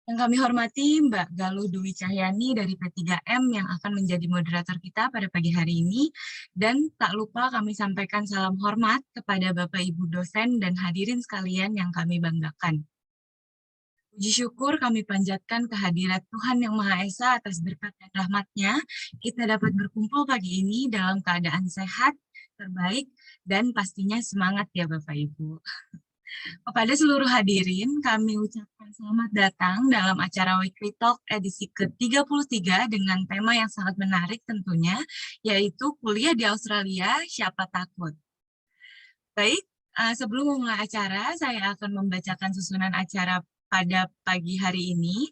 Yang kami hormati Mbak Galuh Dwi Cahyani dari P3M yang akan menjadi moderator kita pada pagi hari ini. Dan tak lupa kami sampaikan salam hormat kepada Bapak Ibu dosen dan hadirin sekalian yang kami banggakan. Puji syukur kami panjatkan kehadirat Tuhan Yang Maha Esa atas berkat dan rahmat-Nya. Kita dapat berkumpul pagi ini dalam keadaan sehat, terbaik, dan pastinya semangat ya Bapak Ibu. Kepada seluruh hadirin, kami ucapkan selamat datang dalam acara Weekly Talk edisi ke-33 dengan tema yang sangat menarik tentunya, yaitu kuliah di Australia, siapa takut. Baik, sebelum memulai acara, saya akan membacakan susunan acara pada pagi hari ini.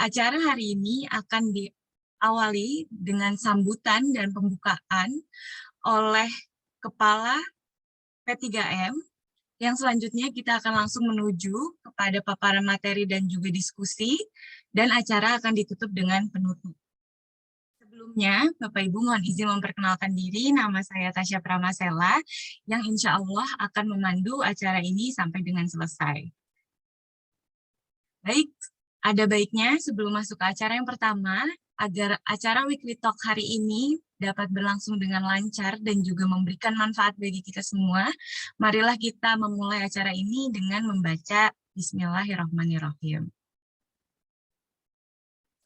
Acara hari ini akan diawali dengan sambutan dan pembukaan oleh Kepala P3M. Yang selanjutnya kita akan langsung menuju kepada paparan materi dan juga diskusi, dan acara akan ditutup dengan penutup. Sebelumnya, Bapak Ibu mohon izin memperkenalkan diri, nama saya Tasya Pramasela, yang insya Allah akan memandu acara ini sampai dengan selesai. Baik, ada baiknya sebelum masuk ke acara yang pertama, agar acara Weekly Talk hari ini dapat berlangsung dengan lancar dan juga memberikan manfaat bagi kita semua, marilah kita memulai acara ini dengan membaca Bismillahirrahmanirrahim.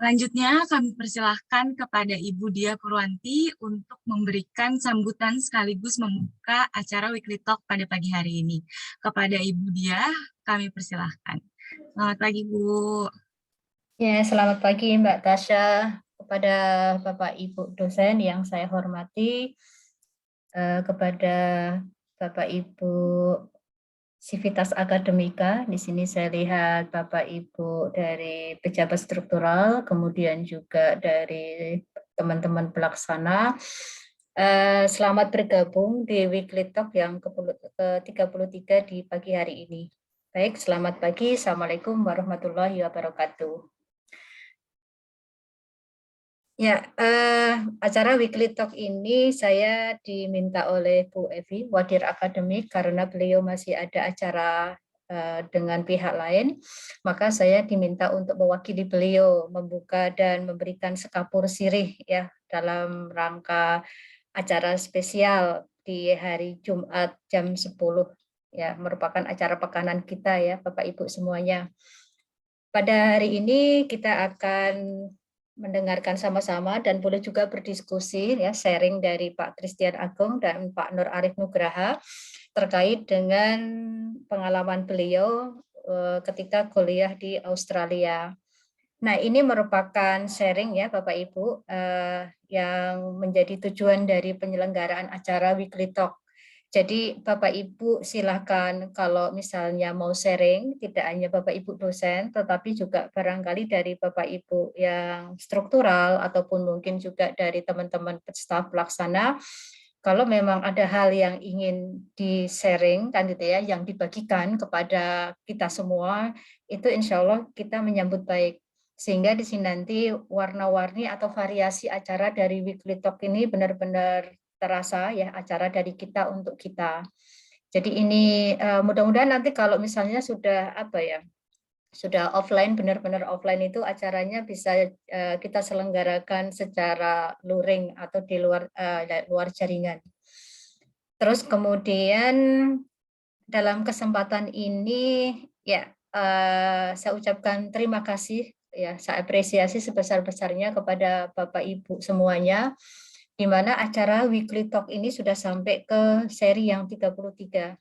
Selanjutnya kami persilahkan kepada Ibu Dia Purwanti untuk memberikan sambutan sekaligus membuka acara Weekly Talk pada pagi hari ini. Kepada Ibu Dia, kami persilahkan. Selamat pagi, Bu. Ya, selamat pagi Mbak Tasya. Kepada Bapak Ibu dosen yang saya hormati, kepada Bapak Ibu Sivitas Akademika, di sini saya lihat Bapak Ibu dari pejabat struktural, kemudian juga dari teman-teman pelaksana. Selamat bergabung di Weekly Talk yang ke-33 di pagi hari ini. Baik, selamat pagi. Assalamualaikum warahmatullahi wabarakatuh. Ya, acara Weekly Talk ini saya diminta oleh Bu Evi, Wadir Akademik, karena beliau masih ada acara dengan pihak lain, maka saya diminta untuk mewakili beliau membuka dan memberikan sekapur sirih ya dalam rangka acara spesial di hari Jumat jam 10 ya, merupakan acara pekanan kita ya Bapak Ibu semuanya. Pada hari ini kita akan mendengarkan sama-sama dan boleh juga berdiskusi ya, sharing dari Pak Christian Agung dan Pak Nur Arif Nugraha terkait dengan pengalaman beliau ketika kuliah di Australia. Nah, ini merupakan sharing ya Bapak Ibu yang menjadi tujuan dari penyelenggaraan acara Weekly Talk. Jadi Bapak Ibu silakan kalau misalnya mau sharing, tidak hanya Bapak Ibu dosen, tetapi juga barangkali dari Bapak Ibu yang struktural ataupun mungkin juga dari teman-teman staf pelaksana, kalau memang ada hal yang ingin di-sharing kan gitu ya, yang dibagikan kepada kita semua, itu insya Allah kita menyambut baik. Sehingga di sini nanti warna-warni atau variasi acara dari Weekly Talk ini benar-benar terasa ya acara dari kita untuk kita. Jadi ini mudah-mudahan nanti kalau misalnya sudah apa ya, sudah offline, benar-benar offline itu acaranya bisa kita selenggarakan secara luring atau di luar jaringan. Terus kemudian dalam kesempatan ini ya saya ucapkan terima kasih ya, saya apresiasi sebesar-besarnya kepada Bapak Ibu semuanya, di mana acara Weekly Talk ini sudah sampai ke seri yang 33.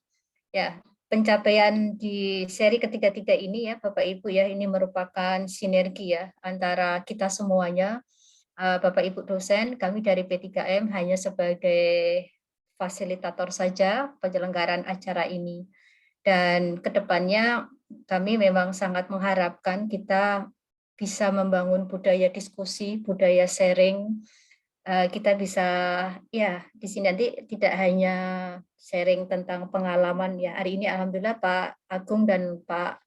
Ya, pencapaian di seri ketiga-tiga ini ya Bapak Ibu ya, ini merupakan sinergi ya antara kita semuanya. Bapak Ibu dosen, kami dari P3M hanya sebagai fasilitator saja penyelenggaraan acara ini. Dan kedepannya kami memang sangat mengharapkan kita bisa membangun budaya diskusi, budaya sharing. Kita bisa ya di sini nanti tidak hanya sharing tentang pengalaman ya. Hari ini alhamdulillah Pak Agung dan Pak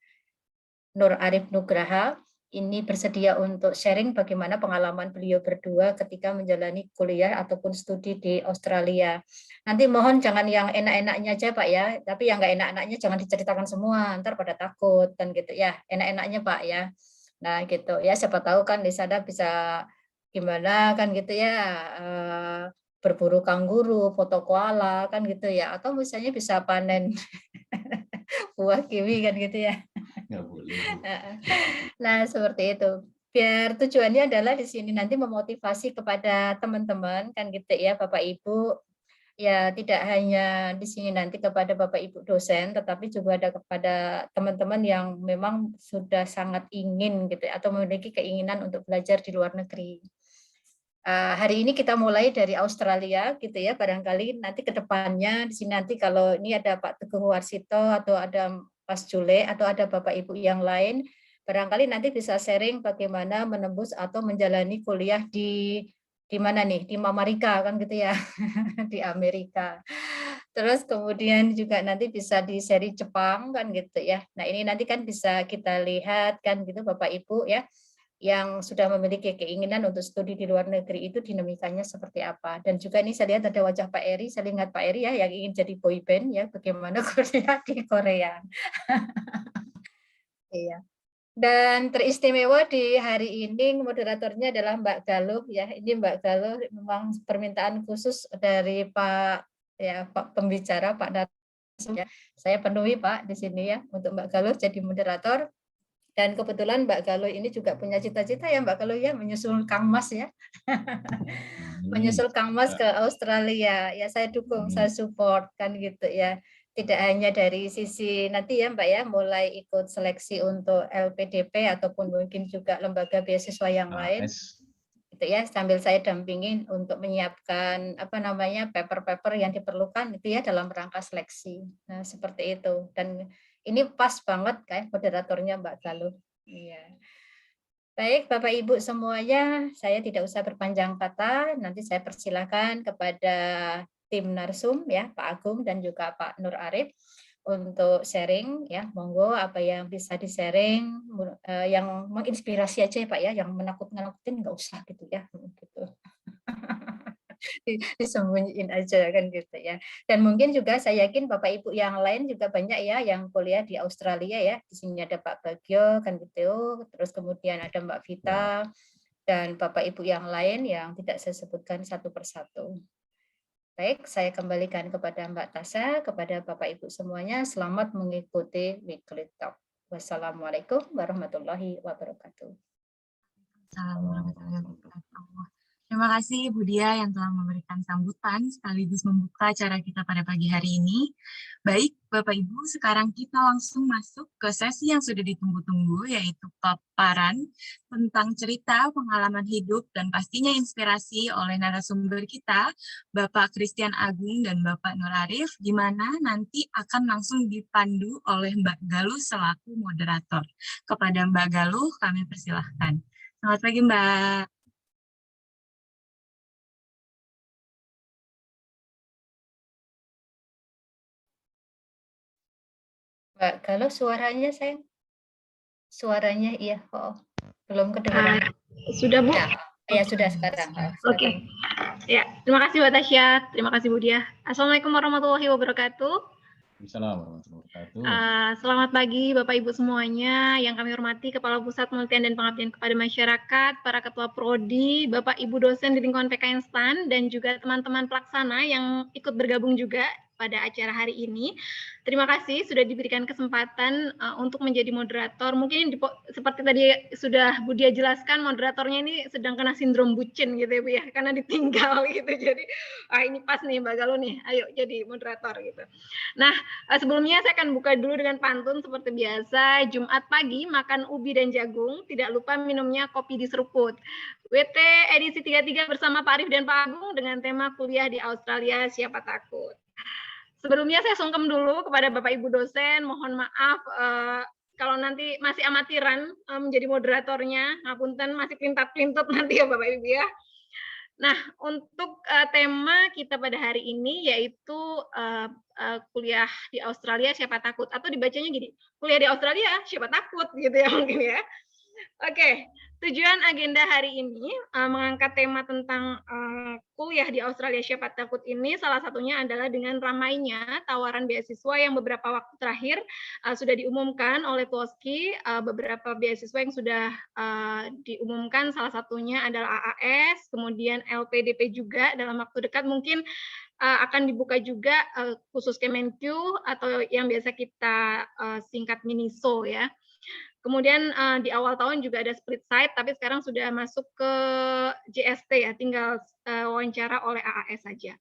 Nur Arif Nugraha ini bersedia untuk sharing bagaimana pengalaman beliau berdua ketika menjalani kuliah ataupun studi di Australia. Nanti mohon jangan yang enak-enaknya aja Pak ya, tapi yang nggak enak-enaknya jangan diceritakan semua, ntar pada takut kan gitu ya. Enak-enaknya Pak ya. Nah gitu ya, siapa tahu kan di sana bisa gimana kan gitu ya, berburu kanguru, foto koala kan gitu ya, atau misalnya bisa panen buah kiwi kan gitu ya. Nggak boleh, Bu. Nah, seperti itu. Biar tujuannya adalah di sini nanti memotivasi kepada teman-teman kan gitu ya, Bapak Ibu, ya tidak hanya di sini nanti kepada Bapak Ibu dosen, tetapi juga ada kepada teman-teman yang memang sudah sangat ingin gitu ya, atau memiliki keinginan untuk belajar di luar negeri. Hari ini kita mulai dari Australia gitu ya, barangkali nanti ke depannya di sini nanti kalau ini ada Pak Teguh Warsito atau ada Mas Jule atau ada Bapak Ibu yang lain, barangkali nanti bisa sharing bagaimana menembus atau menjalani kuliah di mana nih, di Mamarika kan gitu ya, di Amerika. Terus kemudian juga nanti bisa di seri Jepang kan gitu ya. Nah, ini nanti kan bisa kita lihat kan gitu Bapak Ibu ya, yang sudah memiliki keinginan untuk studi di luar negeri itu dinamikanya seperti apa. Dan juga ini saya lihat ada wajah Pak Eri, saya lihat Pak Eri ya yang ingin jadi boyband ya, bagaimana kuliah di Korea. Iya. Dan teristimewa di hari ini moderatornya adalah Mbak Galuh ya. Ini Mbak Galuh memang permintaan khusus dari Pak ya Pak pembicara Pak Narsum ya. Saya penuhi Pak di sini ya untuk Mbak Galuh jadi moderator. Dan kebetulan Mbak Galuh ini juga punya cita-cita ya Mbak Galuh ya menyusul Kang Mas ya. Menyusul Kang Mas ke Australia. Ya saya dukung, saya support kan gitu ya. Tidak hanya dari sisi nanti ya Mbak ya mulai ikut seleksi untuk LPDP ataupun mungkin juga lembaga beasiswa yang lain. Gitu ya, sambil saya dampingin untuk menyiapkan apa namanya paper-paper yang diperlukan itu ya dalam rangka seleksi. Nah, seperti itu. Dan ini pas banget kayak moderatornya Mbak Galuh. Iya. Baik, Bapak Ibu semuanya, saya tidak usah berpanjang kata, nanti saya persilakan kepada tim Narsum ya, Pak Agung dan juga Pak Nur Arif untuk sharing ya, monggo apa yang bisa di-sharing yang menginspirasi aja ya Pak ya, yang menakut-nakutin nggak usah gitu ya, gitu. Disembunyiin aja kan gitu ya. Dan mungkin juga saya yakin Bapak Ibu yang lain juga banyak ya yang kuliah di Australia ya. Di sini ada Pak Bagio kan gitu, terus kemudian ada Mbak Vita dan Bapak Ibu yang lain yang tidak saya sebutkan satu persatu. Baik, saya kembalikan kepada Mbak Tasha, kepada Bapak Ibu semuanya, selamat mengikuti Weekly Talk. Wassalamualaikum warahmatullahi wabarakatuh. Assalamualaikum warahmatullahi wabarakatuh. Terima kasih Ibu Dia yang telah memberikan sambutan sekaligus membuka acara kita pada pagi hari ini. Baik, Bapak Ibu, sekarang kita langsung masuk ke sesi yang sudah ditunggu-tunggu, yaitu paparan tentang cerita, pengalaman hidup, dan pastinya inspirasi oleh narasumber kita, Bapak Christian Agung dan Bapak Nur Arif, di mana nanti akan langsung dipandu oleh Mbak Galuh selaku moderator. Kepada Mbak Galuh, kami persilahkan. Selamat pagi, Mbak. Mbak, kalau suaranya sayang? Suaranya iya, belum kedengaran. Sudah Bu? Ya sudah sekarang. Oke. Ya, terima kasih Mbak Tasya, terima kasih Bu Dia. Assalamualaikum warahmatullahi wabarakatuh. Assalamualaikum warahmatullahi wabarakatuh. Selamat pagi Bapak Ibu semuanya yang kami hormati, Kepala Pusat Penelitian dan Pengabdian kepada Masyarakat, para Ketua Prodi, Bapak Ibu dosen di lingkungan PKN STAN, dan juga teman-teman pelaksana yang ikut bergabung juga pada acara hari ini. Terima kasih sudah diberikan kesempatan untuk menjadi moderator. Mungkin seperti tadi sudah Bu Dia jelaskan, moderatornya ini sedang kena sindrom bucin gitu ya Bu ya, karena ditinggal gitu. Jadi ini pas nih Mbak Galuh nih, ayo jadi moderator gitu. Nah, sebelumnya saya akan buka dulu dengan pantun seperti biasa. Jumat pagi makan ubi dan jagung, tidak lupa minumnya kopi di seruput. WT edisi 33 bersama Pak Arif dan Pak Agung dengan tema kuliah di Australia siapa takut. Sebelumnya saya sungkem dulu kepada Bapak Ibu dosen, mohon maaf kalau nanti masih amatiran menjadi moderatornya, ngapunten masih pelintat-pelintut nanti ya Bapak Ibu ya. Nah, untuk tema kita pada hari ini yaitu kuliah di Australia siapa takut, atau dibacanya gini, kuliah di Australia siapa takut gitu ya mungkin ya. Oke, Tujuan agenda hari ini mengangkat tema tentang kuliah di Australia siapa takut ini, salah satunya adalah dengan ramainya tawaran beasiswa yang beberapa waktu terakhir sudah diumumkan oleh TOSCI, beberapa beasiswa yang sudah diumumkan, salah satunya adalah AAS, kemudian LPDP juga dalam waktu dekat mungkin akan dibuka juga khusus Kemenq atau yang biasa kita singkat MINISO ya. Kemudian di awal tahun juga ada split site, tapi sekarang sudah masuk ke JST ya, tinggal wawancara oleh AAS saja.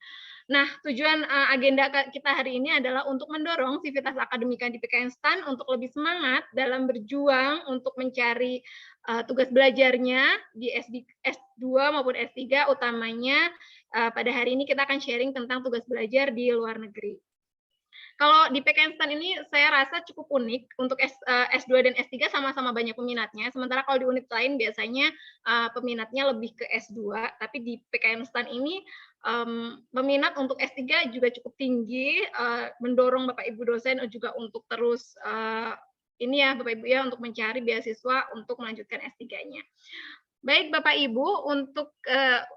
Nah, tujuan agenda kita hari ini adalah untuk mendorong sivitas akademika di PKN STAN untuk lebih semangat dalam berjuang untuk mencari tugas belajarnya di S2 maupun S3, utamanya pada hari ini kita akan sharing tentang tugas belajar di luar negeri. Kalau di PKN STAN ini saya rasa cukup unik untuk S2 dan S3 sama-sama banyak peminatnya. Sementara kalau di unit lain biasanya peminatnya lebih ke S2, tapi di PKN STAN ini peminat untuk S3 juga cukup tinggi, mendorong Bapak Ibu dosen juga untuk terus ini ya Bapak Ibu ya untuk mencari beasiswa untuk melanjutkan S3-nya. Baik Bapak Ibu, untuk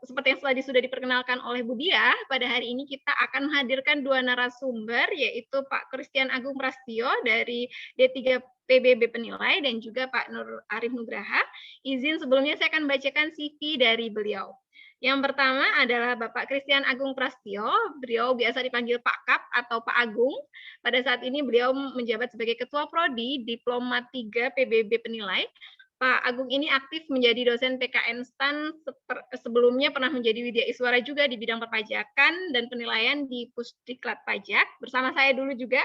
seperti yang tadi sudah diperkenalkan oleh Bu Dia, pada hari ini kita akan menghadirkan dua narasumber, yaitu Pak Christian Agung Prastio dari D3 PBB Penilai dan juga Pak Nur Arif Nugraha. Izin sebelumnya saya akan bacakan CV dari beliau. Yang pertama adalah Bapak Christian Agung Prastio, beliau biasa dipanggil Pak Kap atau Pak Agung. Pada saat ini beliau menjabat sebagai Ketua Prodi Diploma 3 PBB Penilai. Pak Agung ini aktif menjadi dosen PKN STAN, sebelumnya pernah menjadi widya iswara juga di bidang perpajakan dan penilaian di Pusdiklat Pajak, bersama saya dulu juga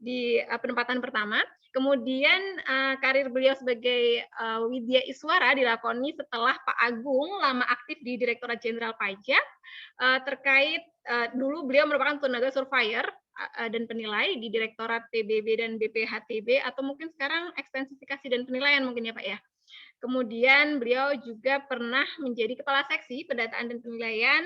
di penempatan pertama. Kemudian karir beliau sebagai widya iswara dilakoni setelah Pak Agung lama aktif di Direktorat Jenderal Pajak, terkait dulu beliau merupakan tenaga surveyor dan penilai di Direktorat PBB dan BPHTB, atau mungkin sekarang ekstensifikasi dan penilaian mungkin ya Pak ya. Kemudian beliau juga pernah menjadi Kepala Seksi Pendataan dan Penilaian,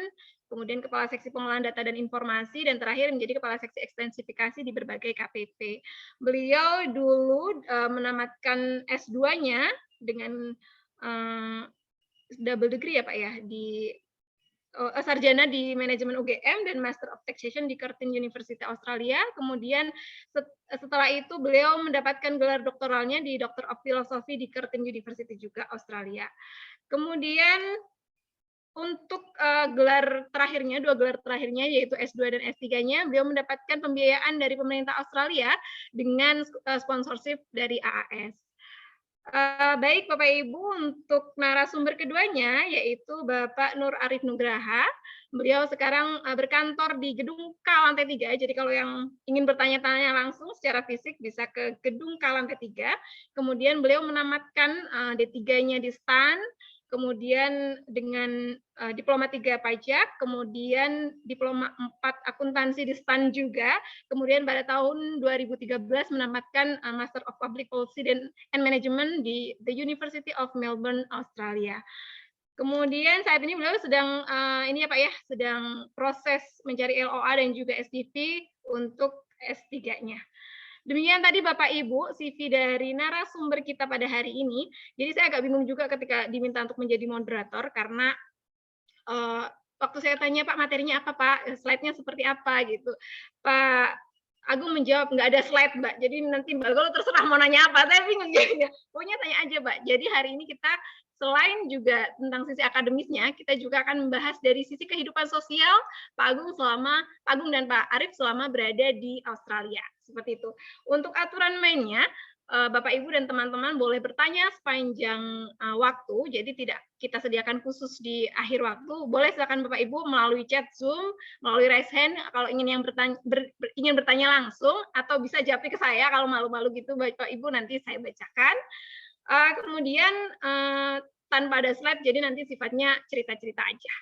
kemudian Kepala Seksi Pengolahan Data dan Informasi, dan terakhir menjadi Kepala Seksi Ekstensifikasi di berbagai KPP. Beliau dulu menamatkan S2-nya dengan double degree ya Pak ya, di sarjana di manajemen UGM dan Master of Taxation di Curtin University Australia. Kemudian setelah itu beliau mendapatkan gelar doktoralnya di Doctor of Philosophy di Curtin University juga Australia. Kemudian untuk gelar terakhirnya, dua gelar terakhirnya yaitu S2 dan S3-nya, beliau mendapatkan pembiayaan dari pemerintah Australia dengan sponsorship dari AAS. Baik Bapak Ibu, untuk narasumber keduanya yaitu Bapak Nur Arif Nugraha. Beliau sekarang berkantor di Gedung K lantai 3. Jadi kalau yang ingin bertanya-tanya langsung secara fisik bisa ke Gedung K lantai 3. Kemudian beliau menamatkan D3-nya di STAN, kemudian dengan diploma 3 pajak, kemudian diploma 4 akuntansi di STAN juga, kemudian pada tahun 2013 menamatkan Master of Public Policy and Management di The University of Melbourne, Australia. Kemudian saat ini beliau sedang ini ya Pak ya, sedang proses mencari LOA dan juga SDV untuk S3-nya. Demikian tadi Bapak Ibu CV dari narasumber kita pada hari ini. Jadi saya agak bingung juga ketika diminta untuk menjadi moderator karena waktu saya tanya Pak materinya apa Pak, slide-nya seperti apa gitu. Pak Agung menjawab nggak ada slide Mbak. Jadi nanti Mbak Golo terserah mau nanya apa. Saya bingung jadinya. Pokoknya tanya aja Mbak. Jadi hari ini kita selain juga tentang sisi akademisnya, kita juga akan membahas dari sisi kehidupan sosial Pak Agung dan Pak Arif selama berada di Australia. Seperti itu. Untuk aturan mainnya, Bapak Ibu dan teman-teman boleh bertanya sepanjang waktu, jadi tidak kita sediakan khusus di akhir waktu. Boleh silakan Bapak Ibu melalui chat Zoom, melalui raise hand kalau ingin ingin bertanya langsung, atau bisa japri ke saya kalau malu-malu gitu Bapak Ibu, nanti saya bacakan. Kemudian tanpa ada slide, jadi nanti sifatnya cerita-cerita aja.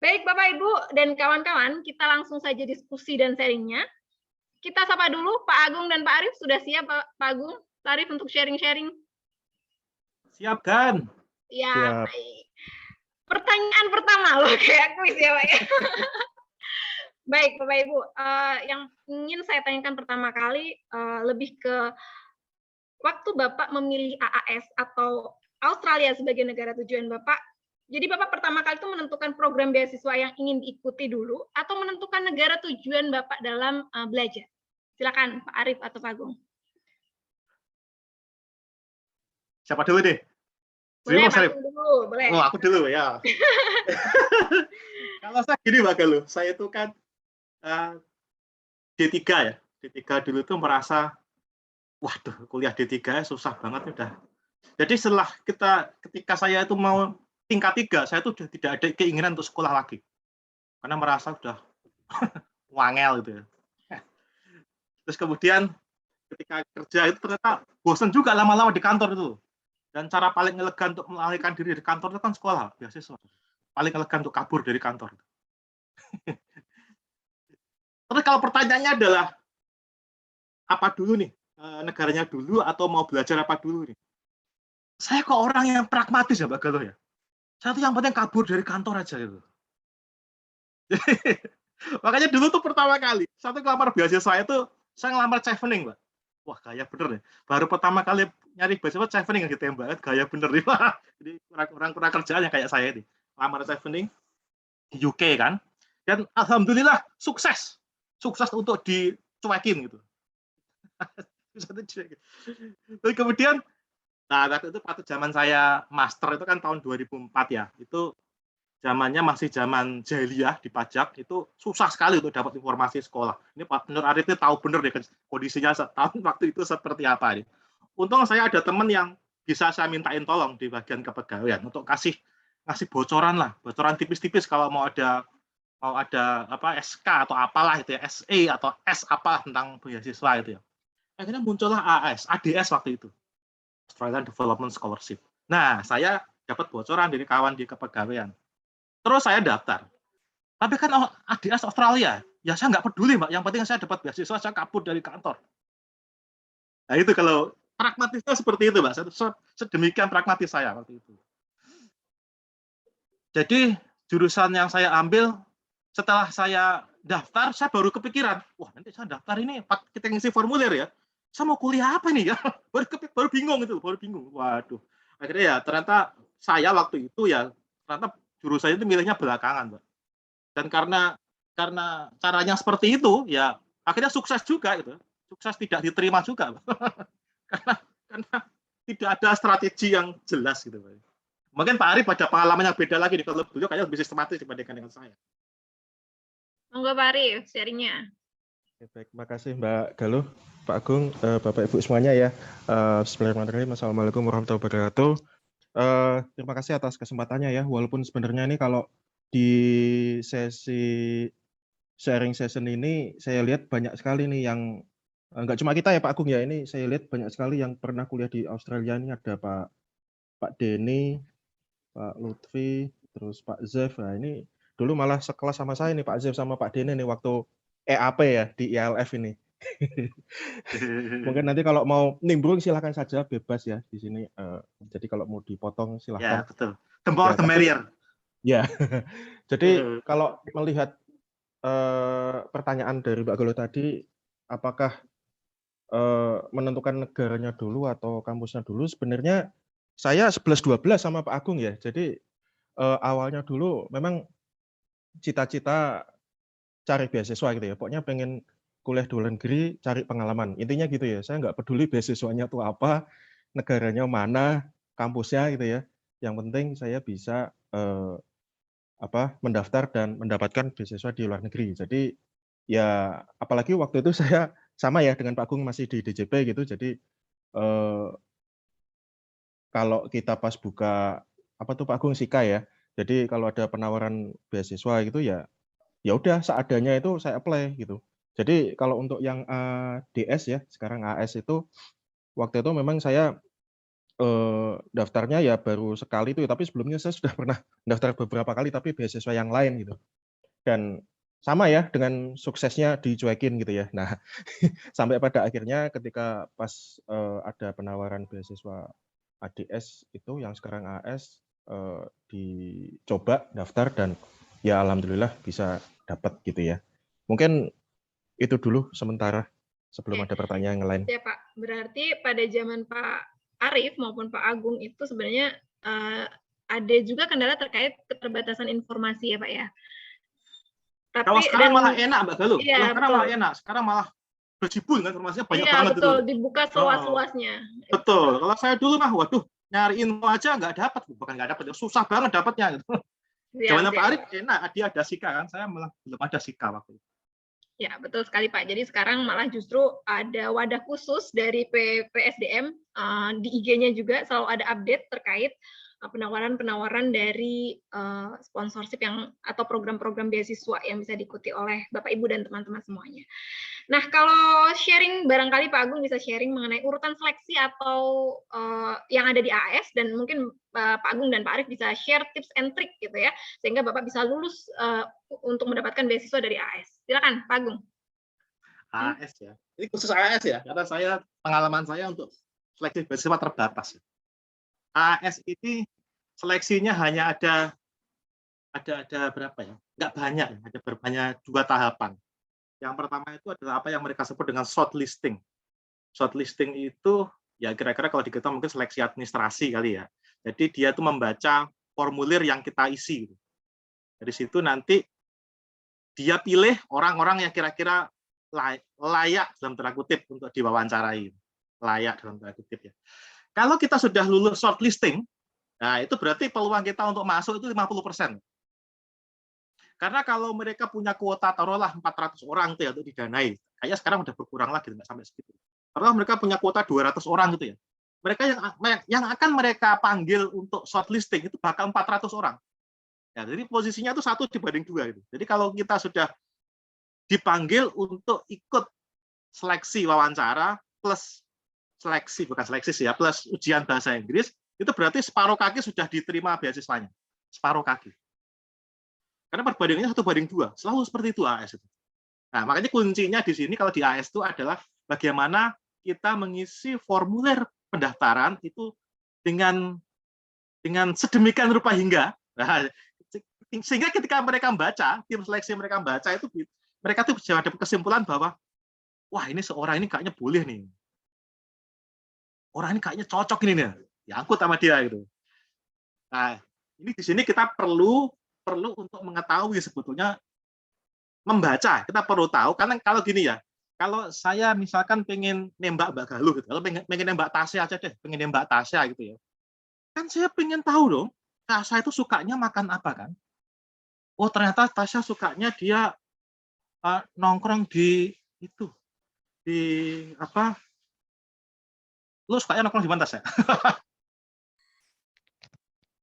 Baik Bapak Ibu dan kawan-kawan, kita langsung saja diskusi dan sharingnya. Kita sapa dulu Pak Agung dan Pak Arif. Sudah siap Pak Agung, Pak Arif untuk sharing-sharing? Siap kan? Ya, baik. Pertanyaan pertama loh, kayak kuis ya Pak ya. Baik Bapak Ibu, yang ingin saya tanyakan pertama kali lebih ke waktu Bapak memilih AAS atau Australia sebagai negara tujuan Bapak. Jadi Bapak pertama kali itu menentukan program beasiswa yang ingin diikuti dulu atau menentukan negara tujuan Bapak dalam belajar? Silakan Pak Arif atau Pak Agung. Siapa dulu deh? Boleh Pak Pak Agung dulu, boleh. Oh, aku dulu ya. Kalau saya gini Mbak Galuh, saya itu kan D3 ya. D3 dulu tuh merasa, waduh kuliah D3 susah banget udah. Jadi setelah ketika saya itu mau tingkat 3, saya tuh udah tidak ada keinginan untuk sekolah lagi. Karena merasa udah wangel gitu ya. Terus kemudian ketika kerja itu ternyata bosan juga lama-lama di kantor itu. Dan cara paling elegan untuk melarikan diri dari kantor itu kan sekolah, beasiswa. Paling elegan untuk kabur dari kantor. Terus kalau pertanyaannya adalah, apa dulu nih? Negaranya dulu atau mau belajar apa dulu nih? Saya kok orang yang pragmatis ya Mbak Galuh ya. Saya tuh yang penting kabur dari kantor aja gitu. Makanya dulu tuh pertama kali, satu ngelamar beasiswa itu, saya ngelamar chevening Mbak. Wah gaya bener nih. Baru pertama kali nyari beasiswa chevening yang ditembak, gaya bener nih. Jadi kurang kerjaan yang kayak saya nih. Lamar chevening di UK kan. Dan alhamdulillah sukses. Sukses untuk dicuekin gitu. Terus kemudian, nah waktu itu pada zaman saya master itu kan tahun 2004 ya. Itu zamannya masih zaman jahiliyah di pajak, itu susah sekali untuk dapat informasi sekolah. Ini Pak Nur Arif ini tahu benar deh kondisinya tahun waktu itu seperti apa nih. Untung saya ada teman yang bisa saya mintain tolong di bagian kepegawaian untuk ngasih bocoran lah, bocoran tipis-tipis kalau mau ada apa SK atau apalah itu ya, SE atau S apa tentang beasiswa itu ya. Akhirnya muncullah ADS waktu itu, Australian Development Scholarship. Nah, saya dapat bocoran dari kawan di kepegawaian. Terus saya daftar. Tapi kan ADS Australia, ya saya nggak peduli Mbak. Yang penting saya dapat beasiswa, saya kabur dari kantor. Nah itu kalau pragmatisnya seperti itu Mbak. Sedemikian pragmatis saya waktu itu. Jadi jurusan yang saya ambil, setelah saya daftar, saya baru kepikiran, wah nanti saya daftar ini, kita ngisi formulir ya, saya mau kuliah apa nih ya? Baru bingung itu, baru bingung. Waduh. Akhirnya ya ternyata saya waktu itu ya, ternyata jurusan itu milihnya belakangan, Mbak. Dan karena caranya seperti itu, ya akhirnya sukses juga gitu. Sukses tidak diterima juga, Mbak. karena tidak ada strategi yang jelas gitu, Mbak. Mungkin Pak Arif ada pengalaman yang beda lagi nih, kalau beliau kayaknya lebih sistematis dibandingkan dengan saya. Monggo Pak Arif, sharingnya. Baik, makasih Mbak Galuh, Pak Agung, Bapak Ibu semuanya ya. Bismillahirrahmanirrahim. Assalamualaikum warahmatullahi wabarakatuh. Terima kasih atas kesempatannya ya. Walaupun sebenarnya ini kalau di sesi sharing session ini saya lihat banyak sekali nih yang nggak cuma kita ya Pak Agung ya. Ini saya lihat banyak sekali yang pernah kuliah di Australia. Ini ada Pak Denny, Pak Lutfi, terus Pak Zev. Nah ini dulu malah sekelas sama saya nih Pak Zev sama Pak Denny nih waktu EAP ya di ILF ini. Mungkin nanti kalau mau nimbrung silahkan saja, bebas ya di sini. Jadi kalau mau dipotong silahkan. Ya betul. The more the merrier. Ya. Jadi kalau melihat pertanyaan dari Mbak Galuh tadi, apakah menentukan negaranya dulu atau kampusnya dulu? Sebenarnya saya 11-12 sama Pak Agung ya. Jadi awalnya dulu memang cita-cita cari beasiswa gitu ya. Pokoknya pengen kuliah di luar negeri, cari pengalaman. Intinya gitu ya. Saya nggak peduli beasiswanya itu apa, negaranya mana, kampusnya gitu ya. Yang penting saya bisa mendaftar dan mendapatkan beasiswa di luar negeri. Jadi ya apalagi waktu itu saya sama ya dengan Pak Agung masih di DJP gitu. Jadi kalau kita pas buka Pak Agung Sika ya. Jadi kalau ada penawaran beasiswa gitu ya udah seadanya itu saya apply gitu. Jadi kalau untuk yang ADS ya, sekarang AS itu waktu itu memang saya daftarnya ya baru sekali itu, tapi sebelumnya saya sudah pernah daftar beberapa kali tapi beasiswa yang lain gitu. Dan sama ya dengan suksesnya dicuekin gitu ya. Nah, sampai pada akhirnya ketika pas ada penawaran beasiswa ADS itu yang sekarang AS dicoba daftar dan ya alhamdulillah bisa dapat gitu ya. Mungkin itu dulu sementara sebelum ada pertanyaan yang lain. Ya Pak, berarti pada zaman Pak Arief maupun Pak Agung itu sebenarnya ada juga kendala terkait keterbatasan informasi ya Pak ya. Tapi Kalau sekarang malah enak Mbak Galuh. Iya, Kalau sekarang betul. malah enak. Sekarang malah berjibun kan informasinya banyak Iya banget betul, itu. dibuka seluas-luasnya. Betul. Kalau saya dulu mah, waduh, nyari info aja nggak dapat, bukan nggak dapat, susah banget dapatnya. Gitu. Siap, Zamannya siap. Pak Arief enak, dia ada Sika kan, saya malah belum ada Sika waktu itu. Ya, betul sekali Pak. Jadi sekarang malah justru ada wadah khusus dari PSDM, di IG-nya juga selalu ada update terkait penawaran-penawaran dari sponsorship yang atau program-program beasiswa yang bisa diikuti oleh Bapak Ibu dan teman-teman semuanya. Nah, kalau sharing barangkali Pak Agung bisa sharing mengenai urutan seleksi atau yang ada di AS, dan mungkin Pak Agung dan Pak Arief bisa share tips and trick gitu ya, sehingga Bapak bisa lulus untuk mendapatkan beasiswa dari AS. Silakan Pak Agung. AS ya. Ini khusus AS ya, karena pengalaman saya untuk seleksi beasiswa terbatas. AS ini seleksinya hanya ada berapa ya? Nggak banyak, hanya 2 tahapan. Yang pertama itu adalah apa yang mereka sebut dengan shortlisting. Shortlisting itu ya kira-kira kalau di kita mungkin seleksi administrasi kali ya. Jadi dia itu membaca formulir yang kita isi. Dari situ nanti dia pilih orang-orang yang kira-kira layak dalam tanda kutip untuk diwawancarai. Layak dalam tanda kutip ya. Kalau kita sudah lulus shortlisting, nah itu berarti peluang kita untuk masuk itu 50%. Karena kalau mereka punya kuota taruhlah 400 orang itu ya untuk didanai. Kayaknya sekarang udah berkurang lagi, nggak sampai segitu. Karena mereka punya kuota 200 orang gitu ya. Mereka yang akan mereka panggil untuk shortlisting itu bakal 400 orang. Ya, jadi posisinya itu 1:2 gitu. Jadi kalau kita sudah dipanggil untuk ikut seleksi wawancara plus seleksi, bukan seleksi sih ya, plus ujian bahasa Inggris, itu berarti separuh kaki sudah diterima beasiswanya. Separuh kaki. Karena perbandingannya 1:2, selalu seperti itu AS itu. Nah, makanya kuncinya di sini kalau di AS itu adalah bagaimana kita mengisi formulir pendaftaran itu dengan sedemikian rupa hingga, nah, sehingga ketika mereka membaca, tim seleksi mereka membaca itu, mereka tuh bisa ada kesimpulan bahwa, wah ini seorang ini kayaknya boleh nih. Orang ini kayaknya cocok ini nih, diangkut sama dia gitu. Nah, ini di sini kita perlu untuk mengetahui sebetulnya membaca. Kita perlu tahu karena kalau gini ya, kalau saya misalkan pengen nembak Mbak Galuh gitu, kalau pengen nembak Tasya aja deh, pengen nembak Tasya gitu ya. Kan saya pengen tahu dong, Tasya itu sukanya makan apa kan? Oh, ternyata Tasya sukanya dia nongkrong di itu. Di apa? Lu sukanya nongkrong di mana, Tasya?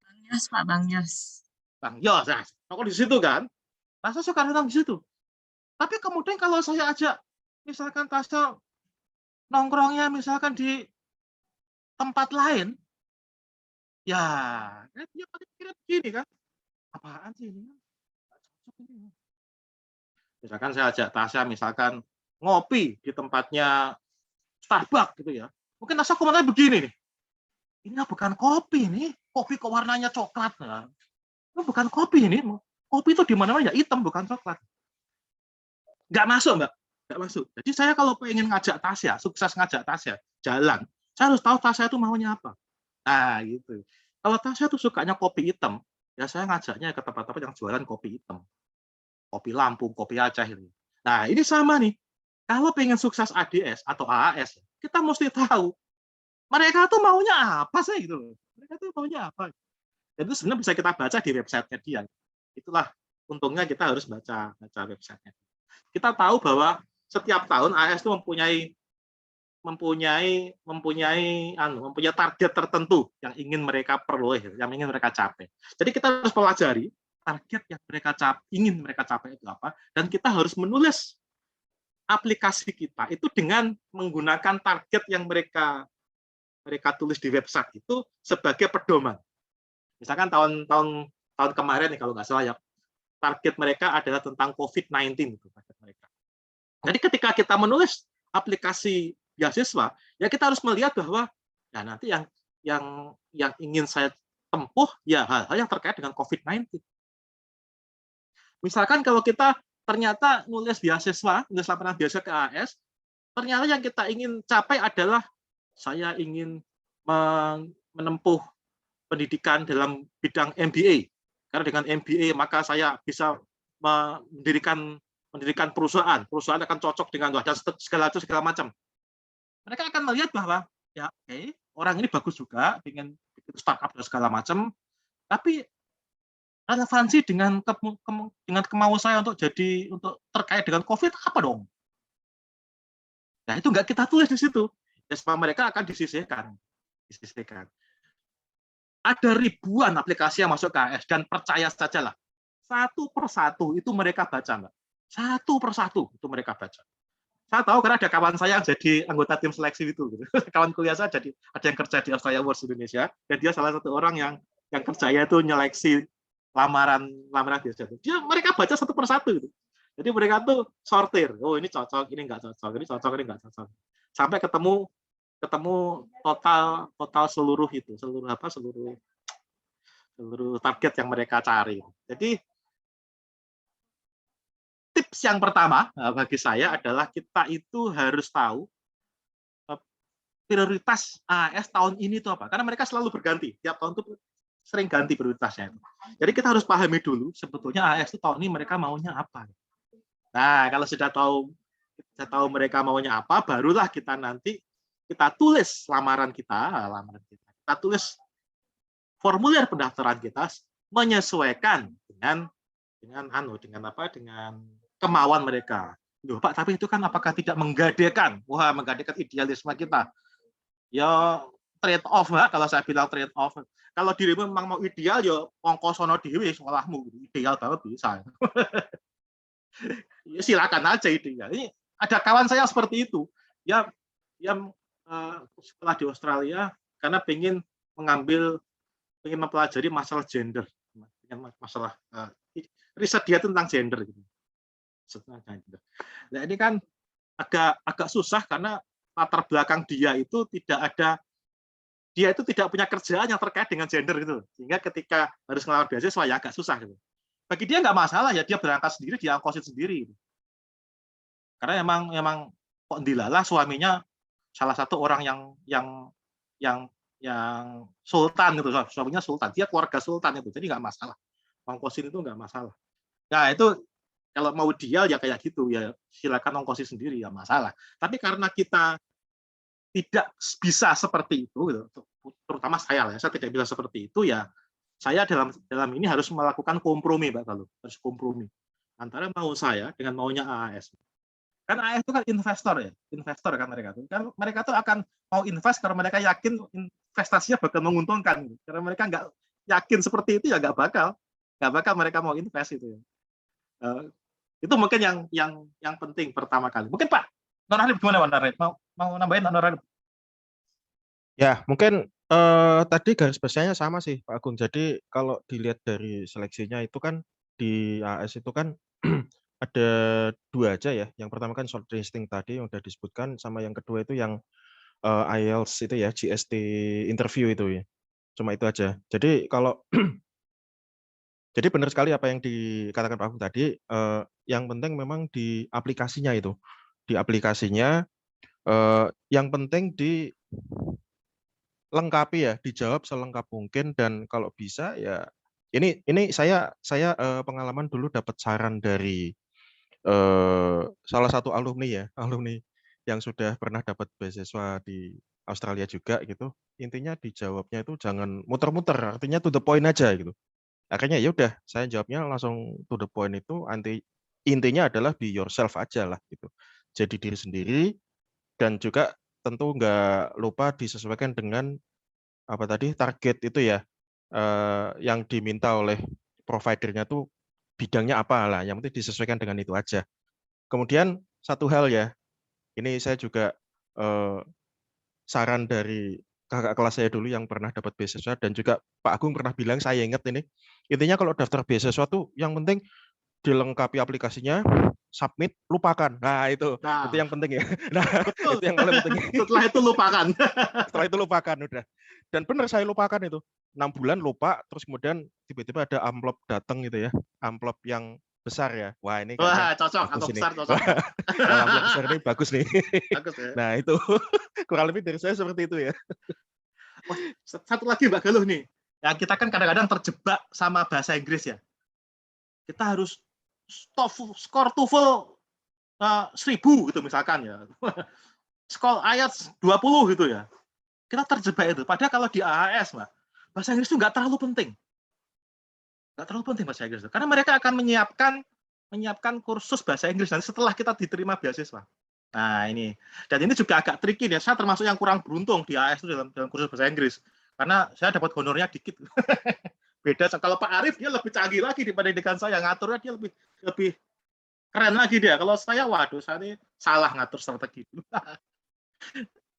Bang Yos, Pak, Bang Yos. Bang Yos, nongkrong di situ kan? Tasya suka nongkrong di situ. Tapi kemudian kalau saya ajak, misalkan Tasya nongkrongnya misalkan di tempat lain, ya dia pikirnya begini kan, apaan sih ini? Misalkan saya ajak Tasya misalkan ngopi di tempatnya Starbucks gitu ya, mungkin Tasya komentarnya begini nih, ini bukan kopi nih, kopi kok warnanya coklat, nah, ini bukan kopi ini, kopi itu di mana-mana ya hitam bukan coklat. Nggak masuk Mbak, nggak masuk. Jadi saya kalau pengen ngajak Tasya, sukses ngajak Tasya jalan, saya harus tahu Tasya itu maunya apa. Nah gitu. Kalau Tasya tuh sukanya kopi hitam, ya saya ngajaknya ke tempat-tempat yang jualan kopi hitam, kopi Lampung, kopi Aceh itu. Nah ini sama nih. Kalau pengen sukses ADS atau AAS, kita mesti tahu mereka tuh maunya apa sih gitu loh. Mereka tuh maunya apa. Dan itu sebenarnya bisa kita baca di website-nya dia. Itulah untungnya kita harus baca website-nya. Kita tahu bahwa setiap tahun AS itu mempunyai target tertentu yang ingin mereka peroleh, yang ingin mereka capai. Jadi kita harus pelajari target yang ingin mereka capai itu apa, dan kita harus menulis aplikasi kita itu dengan menggunakan target yang mereka tulis di website itu sebagai pedoman. Misalkan tahun kemarin nih kalau nggak salah ya, target mereka adalah tentang COVID-19 itu target mereka. Jadi ketika kita menulis aplikasi beasiswa, ya kita harus melihat bahwa ya nanti yang ingin saya tempuh ya hal-hal yang terkait dengan COVID-19. Misalkan kalau kita ternyata nulis laporan beasiswa ke AS, ternyata yang kita ingin capai adalah saya ingin menempuh pendidikan dalam bidang MBA. Karena dengan MBA maka saya bisa mendirikan perusahaan. Perusahaan akan cocok dengan dan segala macam. Mereka akan melihat bahwa ya oke, orang ini bagus juga, ingin bikin startup dan segala macam, tapi relevansi dengan kemauan saya untuk terkait dengan COVID apa dong? Nah itu nggak kita tulis di situ. Ya, supaya mereka akan disisihkan. Ada ribuan aplikasi yang masuk ke AS dan percaya sajalah, satu persatu itu mereka baca, Mbak. Satu persatu itu mereka baca. Saya tahu karena ada kawan saya yang jadi anggota tim seleksi itu. Gitu. Kawan kuliah saya ada yang kerja di Australia Awards Indonesia, dan dia salah satu orang yang kerjanya itu nyeleksi lamaran dia. Mereka baca satu persatu gitu. Jadi mereka tuh sortir, oh ini cocok, ini nggak cocok, ini cocok, ini nggak cocok, sampai ketemu total seluruh target yang mereka cari. Jadi tips yang pertama bagi saya adalah kita itu harus tahu prioritas AS tahun ini itu apa, karena mereka selalu berganti, tiap tahun itu sering ganti prioritasnya. Jadi kita harus pahami dulu sebetulnya AS itu tahun ini mereka maunya apa. Nah, kalau sudah tahu mereka maunya apa, barulah kita tulis lamaran kita. Kita tulis formulir pendaftaran kita menyesuaikan dengan kemauan mereka. Loh, Pak, tapi itu kan apakah tidak menggadekan? Wah, menggadekan idealisme kita. Ya trade off, Mbak, kalau saya bilang trade off. Kalau dirimu memang mau ideal, ya ongkos sono dhewe sekolahmu ideal banget bisa. Ya, silakan aja ideal. Ini ada kawan saya seperti itu. Ya setelah di Australia karena pengen mempelajari masalah gender, masalah riset dia tentang gender gitu. Nah, ini kan agak susah karena latar belakang dia itu tidak punya kerjaan yang terkait dengan gender gitu. Sehingga ketika harus ngelamar beasiswa ya agak susah gitu. Bagi dia nggak masalah ya, dia berangkat sendiri, dia ongkosin sendiri. Gitu. Karena emang kok dilala suaminya salah satu orang yang sultan gitu, suaminya sultan, dia keluarga sultan itu, jadi nggak masalah. Ongkosin itu nggak masalah. Nah itu kalau mau deal ya kayak gitu ya, silakan ongkosin sendiri ya masalah. Tapi karena kita tidak bisa seperti itu, gitu, terutama saya tidak bisa seperti itu ya. Saya dalam ini harus melakukan kompromi, Mbak Galuh. Harus kompromi antara mau saya dengan maunya AAS. Kan AAS itu kan investor kan mereka tuh. Kan mereka tuh akan mau invest karena mereka yakin investasinya bakal menguntungkan. Karena mereka nggak yakin seperti itu ya nggak bakal mereka mau invest itu. Itu mungkin yang penting pertama kali. Mungkin Pak Nurhalib gimana Pak Nurhalib? Mau nambahin Pak Nurhalib? Ya, mungkin tadi garis besarnya sama sih Pak Agung. Jadi kalau dilihat dari seleksinya itu kan di AS itu kan ada 2 aja ya. Yang pertama kan shortlisting tadi yang sudah disebutkan, sama yang kedua itu yang IELTS itu ya, GST interview itu ya. Cuma itu aja. Jadi kalau jadi benar sekali apa yang dikatakan Pak Agung tadi, yang penting memang di aplikasinya itu. Di aplikasinya yang penting lengkapi ya, dijawab selengkap mungkin, dan kalau bisa ya ini saya pengalaman dulu dapat saran dari salah satu alumni yang sudah pernah dapat beasiswa di Australia juga gitu. Intinya dijawabnya itu jangan muter-muter, artinya to the point aja gitu. Akhirnya ya udah saya jawabnya langsung to the point itu, intinya adalah be yourself aja lah gitu. Jadi diri sendiri, dan juga tentu nggak lupa disesuaikan dengan apa tadi target itu ya, yang diminta oleh providernya tuh bidangnya apa lah, yang penting disesuaikan dengan itu aja. Kemudian satu hal ya, ini saya juga saran dari kakak kelas saya dulu yang pernah dapat beasiswa, dan juga Pak Agung pernah bilang, saya ingat ini, intinya kalau daftar beasiswa tuh yang penting dilengkapi aplikasinya, submit, lupakan. Nah, itu yang penting ya. Nah, betul. Itu yang paling penting. Setelah itu lupakan. Setelah itu lupakan udah. Dan benar saya lupakan itu. 6 bulan lupa, terus kemudian tiba-tiba ada amplop datang gitu ya. Amplop yang besar ya. Wah, ini kayaknya cocok, amplop besar cocok. Amplop besar ini bagus nih. Bagus ya. Nah, itu kurang lebih dari saya seperti itu ya. Oh, satu lagi Mbak Galuh nih. Ya, kita kan kadang-kadang terjebak sama bahasa Inggris ya. Kita harus skor TOEFL 1000 gitu misalkan ya. Skor IELTS 20 gitu ya. Kita terjebak itu. Padahal kalau di AHS, Mbak, bahasa Inggris itu nggak terlalu penting. Nggak terlalu penting bahasa Inggris. Karena mereka akan menyiapkan kursus bahasa Inggris nanti setelah kita diterima beasiswa. Nah ini, dan ini juga agak tricky ya. Saya termasuk yang kurang beruntung di AS itu dalam kursus bahasa Inggris, karena saya dapat honornya dikit. Beda kalau Pak Arief dia lebih canggih lagi dibandingkan saya, ngaturnya dia lebih keren lagi dia. Kalau saya, waduh, saya ini salah ngatur strategi.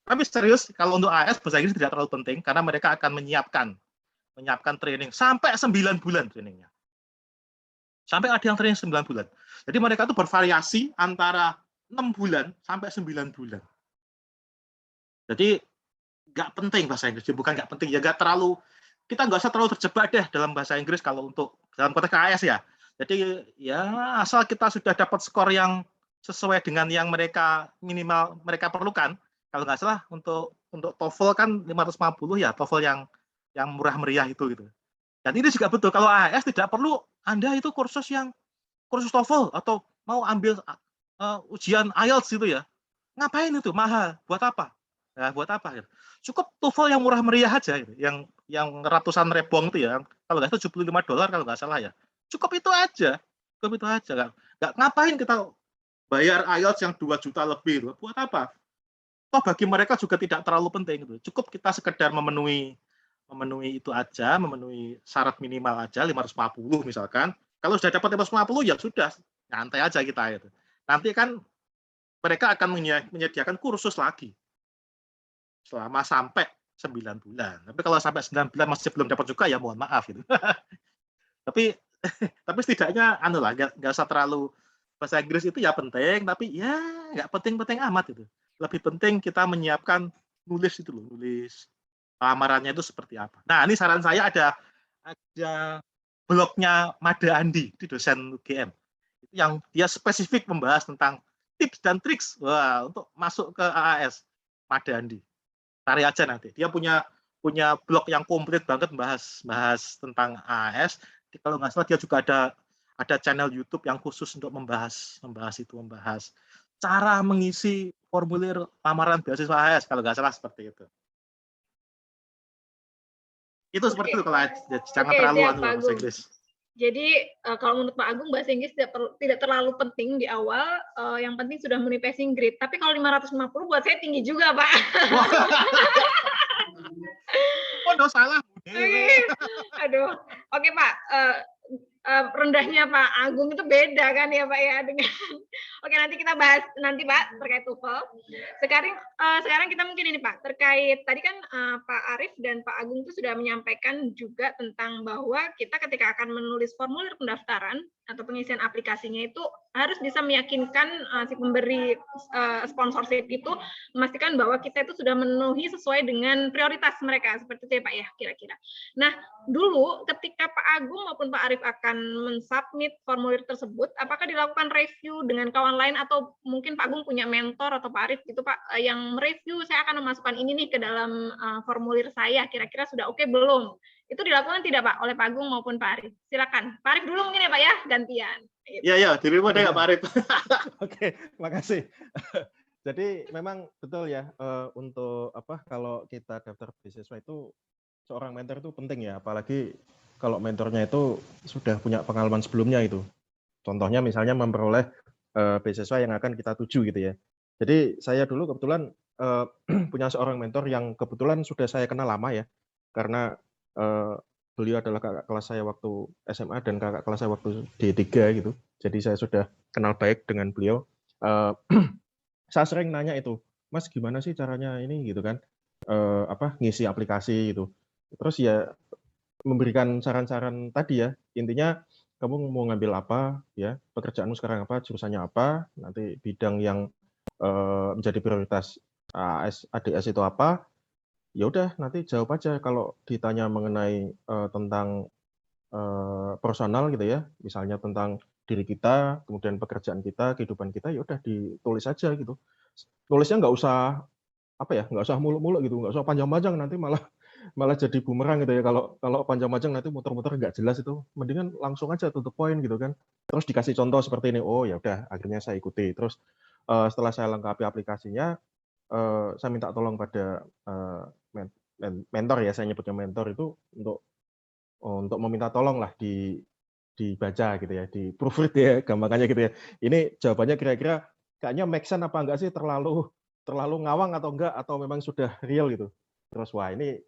Tapi serius, kalau untuk AS bahasa Inggris tidak terlalu penting karena mereka akan menyiapkan training sampai 9 bulan trainingnya. Sampai ada yang training 9 bulan. Jadi mereka itu bervariasi antara 6 bulan sampai 9 bulan. Jadi nggak penting bahasa Inggris, bukan nggak penting, ya nggak terlalu, kita nggak usah terlalu terjebak deh dalam bahasa Inggris kalau untuk dalam konteks AS ya. Jadi ya asal kita sudah dapat skor yang sesuai dengan yang minimal mereka perlukan. Kalau nggak salah untuk TOEFL kan 550 ya, TOEFL yang murah meriah itu gitu. Dan ini juga betul, kalau AS tidak perlu Anda itu kursus TOEFL atau mau ambil ujian IELTS gitu ya. Ngapain itu? Mahal. Buat apa? Ya, buat apa? Gitu. Cukup TOEFL yang murah meriah aja gitu. Yang ratusan rebong itu ya. Kalau nggak salah $75 kalau nggak salah ya. Cukup itu aja. Cukup itu aja. Nggak ngapain kita bayar IELTS yang 2 juta lebih gitu. Buat apa? Toh bagi mereka juga tidak terlalu penting gitu. Cukup kita sekedar memenuhi itu aja, memenuhi syarat minimal aja 550 misalkan. Kalau sudah dapat 550 ya sudah, nyantai aja kita itu. Nanti kan mereka akan menyediakan kursus lagi selama sampai 9 bulan. Tapi kalau sampai 9 bulan masih belum dapat juga ya mohon maaf gitu. tapi setidaknya nggak usah terlalu, bahasa Inggris itu ya penting, tapi ya nggak penting-penting amat itu. Lebih penting kita menyiapkan nulis lamarannya itu seperti apa. Nah, ini saran saya ada blognya Mada Andi, di dosen UGM. Itu yang dia spesifik membahas tentang tips dan triks untuk masuk ke AAS. Mada Andi. Cari aja nanti. Dia punya blog yang komplit banget bahas tentang AAS. Kalau nggak salah dia juga ada channel YouTube yang khusus untuk membahas cara mengisi formulir lamaran beasiswa AAS, kalau nggak salah seperti itu. Itu seperti itu, kalau jangan terlalu bahasa Inggris. Jadi kalau menurut Pak Agung bahasa Inggris tidak terlalu penting di awal, yang penting sudah memenuhi passing grade. Tapi kalau 550 buat saya tinggi juga, Pak. Oh, salah. Aduh. Oke, Pak. Rendahnya Pak Agung itu beda kan ya Pak ya dengan. Oke, nanti kita bahas nanti Pak terkait TOEFL. Sekarang kita mungkin ini Pak terkait tadi kan Pak Arief dan Pak Agung itu sudah menyampaikan juga tentang bahwa kita ketika akan menulis formulir pendaftaran atau pengisian aplikasinya itu harus bisa meyakinkan si pemberi sponsorship itu memastikan bahwa kita itu sudah memenuhi sesuai dengan prioritas mereka, seperti itu ya Pak ya kira-kira. Nah, dulu ketika Pak Agung maupun Pak Arief akan mensubmit formulir tersebut, apakah dilakukan review dengan kawan lain atau mungkin Pak Agung punya mentor atau Pak Arief gitu Pak yang mereview, saya akan memasukkan ini nih ke dalam formulir saya, kira-kira sudah oke belum? Itu dilakukan tidak Pak oleh Pak Agung maupun Pak Arief? Silakan. Pak Arief dulu mungkin ya Pak ya, gantian. Iya, dirimu ada nggak Pak Arief? Oke, makasih. Jadi memang betul ya, untuk kalau kita daftar beasiswa itu seorang mentor itu penting ya, apalagi kalau mentornya itu sudah punya pengalaman sebelumnya itu. Contohnya misalnya memperoleh beasiswa yang akan kita tuju gitu ya. Jadi saya dulu kebetulan punya seorang mentor yang kebetulan sudah saya kenal lama ya, karena beliau adalah kakak kelas saya waktu SMA dan kakak kelas saya waktu D3 gitu. Jadi saya sudah kenal baik dengan beliau. Saya sering nanya itu, Mas gimana sih caranya ini gitu kan, ngisi aplikasi gitu. Terus ya memberikan saran-saran tadi ya, intinya kamu mau ngambil apa ya, pekerjaanmu sekarang apa, jurusannya apa, nanti bidang yang menjadi prioritas ADS itu apa, ya udah nanti jawab aja. Kalau ditanya mengenai tentang personal gitu ya, misalnya tentang diri kita, kemudian pekerjaan kita, kehidupan kita, ya udah ditulis aja gitu. Tulisnya nggak usah nggak usah muluk-muluk gitu, nggak usah panjang-panjang, nanti malah malah jadi bumerang gitu ya. Kalau panjang-panjang nanti muter-muter nggak jelas itu, mendingan langsung aja to the point gitu kan. Terus dikasih contoh seperti ini, oh ya udah akhirnya saya ikuti. Terus setelah saya lengkapi aplikasinya, saya minta tolong pada mentor ya, saya nyebutnya mentor itu untuk meminta tolong lah dibaca gitu ya, di proofread ya, gampangannya gitu ya. Ini jawabannya kira-kira kayaknya make sense apa enggak sih, terlalu ngawang atau enggak, atau memang sudah real gitu. Terus wah ini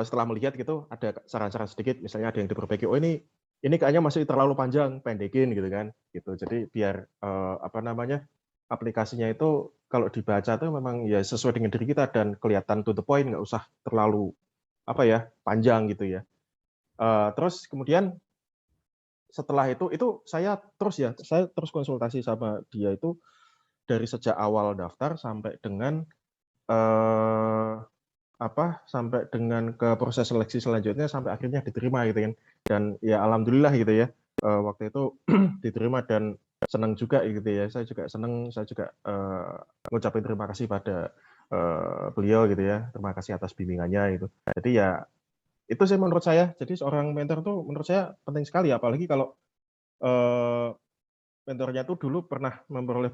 setelah melihat gitu ada saran-saran sedikit, misalnya ada yang diperbaiki, oh ini kayaknya masih terlalu panjang, pendekin gitu kan, gitu. Jadi biar aplikasinya itu kalau dibaca tuh memang ya sesuai dengan diri kita dan kelihatan to the point, nggak usah terlalu panjang gitu ya. Terus kemudian setelah itu saya terus konsultasi sama dia itu dari sejak awal daftar sampai dengan sampai dengan ke proses seleksi selanjutnya sampai akhirnya diterima gitu kan. Dan ya alhamdulillah gitu ya, waktu itu diterima dan senang juga gitu ya. Saya juga senang, saya juga ngucapin terima kasih pada beliau gitu ya. Terima kasih atas bimbingannya gitu. Jadi ya itu sih menurut saya. Jadi seorang mentor tuh menurut saya penting sekali, apalagi kalau mentornya tuh dulu pernah memperoleh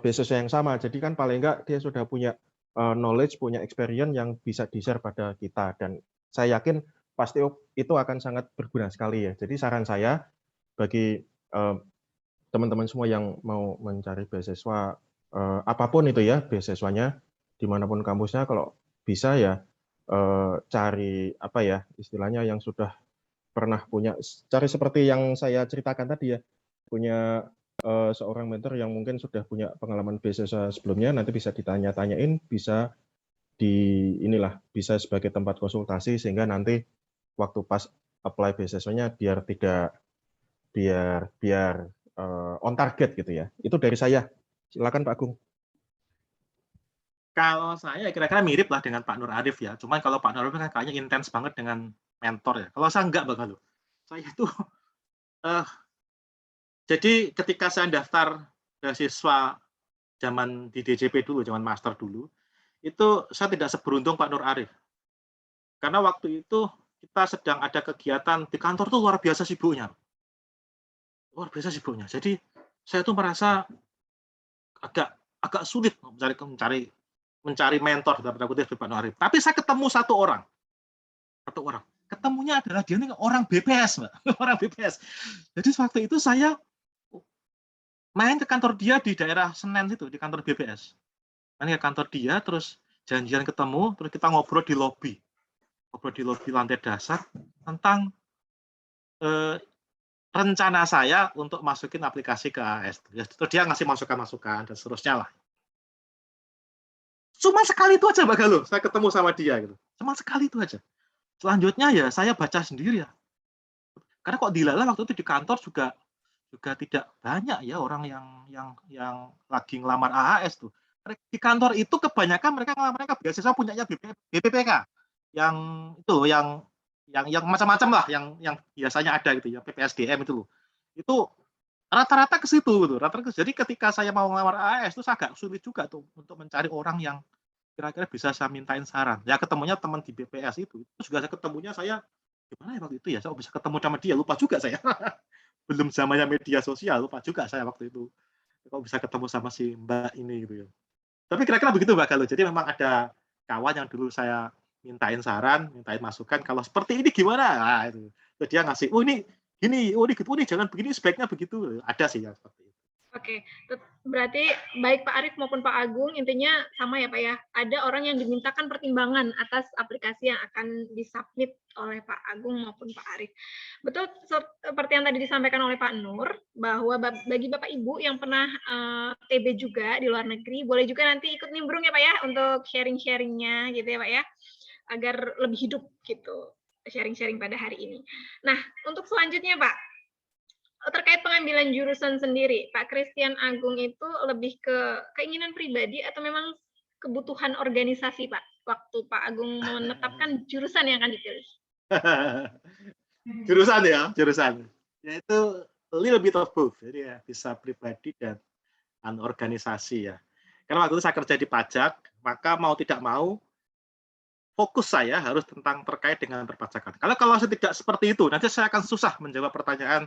beasiswa yang sama. Jadi kan paling enggak dia sudah punya knowledge, punya experience yang bisa di-share pada kita, dan saya yakin pasti itu akan sangat berguna sekali ya. Jadi saran saya bagi teman-teman semua yang mau mencari beasiswa apapun itu ya beasiswanya, dimanapun kampusnya, kalau bisa ya cari istilahnya yang sudah pernah punya, cari seperti yang saya ceritakan tadi ya, punya seorang mentor yang mungkin sudah punya pengalaman beasiswa sebelumnya, nanti bisa ditanya-tanyain, bisa bisa sebagai tempat konsultasi, sehingga nanti waktu pas apply beasiswanya biar on target gitu ya. Itu dari saya. Silakan Pak Agung. Kalau saya kira-kira mirip lah dengan Pak Nur Arif ya. Cuman kalau Pak Nur Arif kan kayaknya intens banget dengan mentor ya. Kalau saya enggak bakal. Saya itu jadi ketika saya daftar beasiswa zaman di DJP dulu, zaman master dulu, itu saya tidak seberuntung Pak Nur Arif. Karena waktu itu kita sedang ada kegiatan di kantor tuh luar biasa sibuknya. Luar biasa sibuknya. Jadi saya tuh merasa agak sulit mencari mentor dalam tanda kutip Pak Nur Arif. Tapi saya ketemu satu orang. Ketemunya adalah dia ini orang BPS, Mbak. Orang BPS. Jadi waktu itu saya main ke kantor dia di daerah Senen situ, di kantor BPS. Main ke kantor dia, terus janjian ketemu, terus kita ngobrol di lobi lantai dasar tentang rencana saya untuk masukin aplikasi ke AS. Terus dia ngasih masukan-masukan dan seterusnya lah. Cuma sekali itu aja Mbak Galuh, saya ketemu sama dia gitu. Cuma sekali itu aja. Selanjutnya ya saya baca sendiri ya. Karena kok dilala waktu itu di kantor juga tidak banyak ya orang yang lagi ngelamar AAS tuh. Di kantor itu kebanyakan mereka beasiswa punyanya BPPK. Yang itu yang macam-macam lah yang biasanya ada gitu ya, PPSDM itu loh. Itu rata-rata ke situ gitu. Jadi ketika saya mau ngelamar AAS itu agak sulit juga tuh untuk mencari orang yang kira-kira bisa saya mintain saran. Ya ketemunya teman di BPS itu juga ketemunya saya gimana ya waktu itu ya, saya bisa ketemu sama dia, lupa juga saya. Belum zamannya media sosial, lupa juga saya waktu itu. Kok bisa ketemu sama si Mbak ini gitu ya. Tapi kira-kira begitu Mbak Galuh. Jadi memang ada kawan yang dulu saya mintain saran, mintain masukan, kalau seperti ini gimana? Nah, itu. Terus dia ngasih, oh ini gini, oh ini gitu, oh ini jangan begini, sebaiknya begitu. Ada sih yang seperti itu. Oke, berarti baik Pak Arif maupun Pak Agung intinya sama ya Pak ya. Ada orang yang dimintakan pertimbangan atas aplikasi yang akan disubmit oleh Pak Agung maupun Pak Arif. Betul seperti yang tadi disampaikan oleh Pak Nur, bahwa bagi Bapak Ibu yang pernah TB juga di luar negeri, boleh juga nanti ikut nimbrung ya Pak ya untuk sharing-sharingnya gitu ya Pak ya, agar lebih hidup gitu sharing-sharing pada hari ini. Nah, untuk selanjutnya Pak, terkait pengambilan jurusan sendiri, Pak Christian Agung itu lebih ke keinginan pribadi atau memang kebutuhan organisasi, Pak? Waktu Pak Agung menetapkan jurusan yang akan dipilih. Jurusan. Yaitu little bit of both. Jadi ya bisa pribadi dan organisasi ya. Karena waktu itu saya kerja di pajak, maka mau tidak mau fokus saya harus terkait dengan perpajakan. Kalau saya tidak seperti itu, nanti saya akan susah menjawab pertanyaan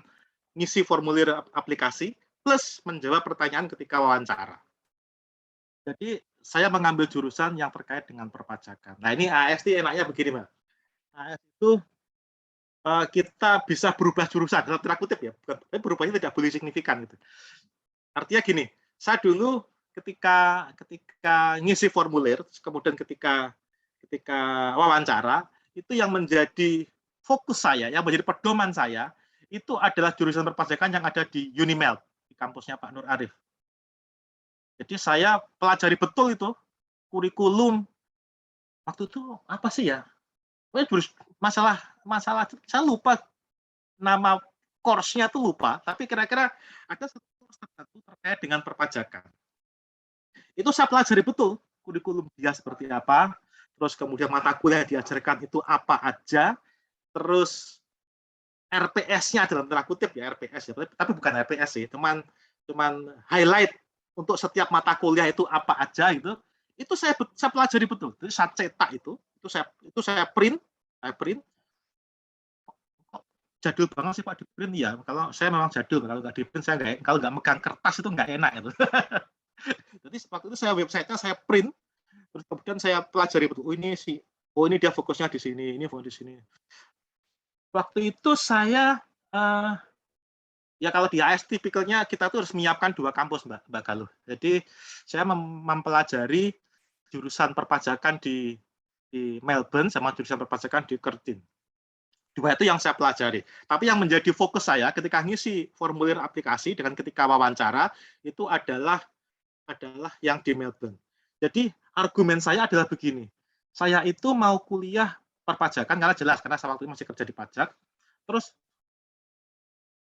ngisi formulir aplikasi plus menjawab pertanyaan ketika wawancara. Jadi saya mengambil jurusan yang terkait dengan perpajakan. Nah ini AS ini enaknya begini, Mbak. AS itu kita bisa berubah jurusan, dalam tanda kutip ya, berubahnya tidak boleh signifikan gitu. Artinya gini, saya dulu ketika ngisi formulir, kemudian ketika wawancara, itu yang menjadi fokus saya, yang menjadi pedoman saya, itu adalah jurusan perpajakan yang ada di Unimel, di kampusnya Pak Nur Arif. Jadi saya pelajari betul itu, kurikulum, waktu itu apa sih ya, masalah saya lupa nama course-nya tuh lupa, tapi kira-kira ada satu course tertentu terkait dengan perpajakan. Itu saya pelajari betul, kurikulum dia seperti apa, terus kemudian mata kuliah yang diajarkan itu apa aja, terus RPS-nya dalam tanda kutip ya, RPS ya, tapi bukan RPS sih, cuman highlight untuk setiap mata kuliah itu apa aja gitu. Itu saya pelajari betul. Jadi saya cetak itu saya print. Jadul banget sih Pak, di print ya. Kalau saya memang jadul, kalau nggak di print saya kalau nggak megang kertas itu nggak enak itu. Jadi waktu itu saya websitenya saya print, terus kemudian saya pelajari betul. Ini dia fokusnya di sini, ini fokus di sini. Waktu itu saya ya kalau di AS tipikalnya kita tuh harus menyiapkan 2 kampus Mbak Galuh. Jadi saya mempelajari jurusan perpajakan di Melbourne sama jurusan perpajakan di Curtin. 2 itu yang saya pelajari. Tapi yang menjadi fokus saya ketika ngisi formulir aplikasi dengan ketika wawancara itu adalah yang di Melbourne. Jadi argumen saya adalah begini. Saya itu mau kuliah perpajakan karena jelas karena saya waktu itu masih kerja di pajak. Terus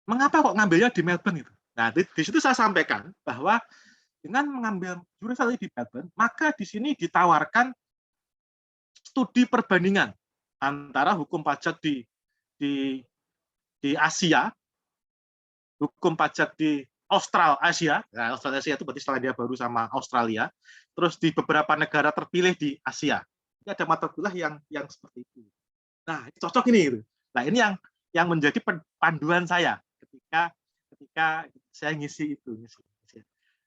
mengapa kok ngambilnya di Melbourne itu? Nah, di situ saya sampaikan bahwa dengan mengambil jurusan di Melbourne, maka di sini ditawarkan studi perbandingan antara hukum pajak di Asia, hukum pajak di Australasia, nah, Australasia itu berarti Selandia Baru sama Australia, terus di beberapa negara terpilih di Asia. Ini ada mata kuliah yang seperti itu. Nah, cocok ini. Nah, ini yang menjadi panduan saya ketika saya ngisi itu.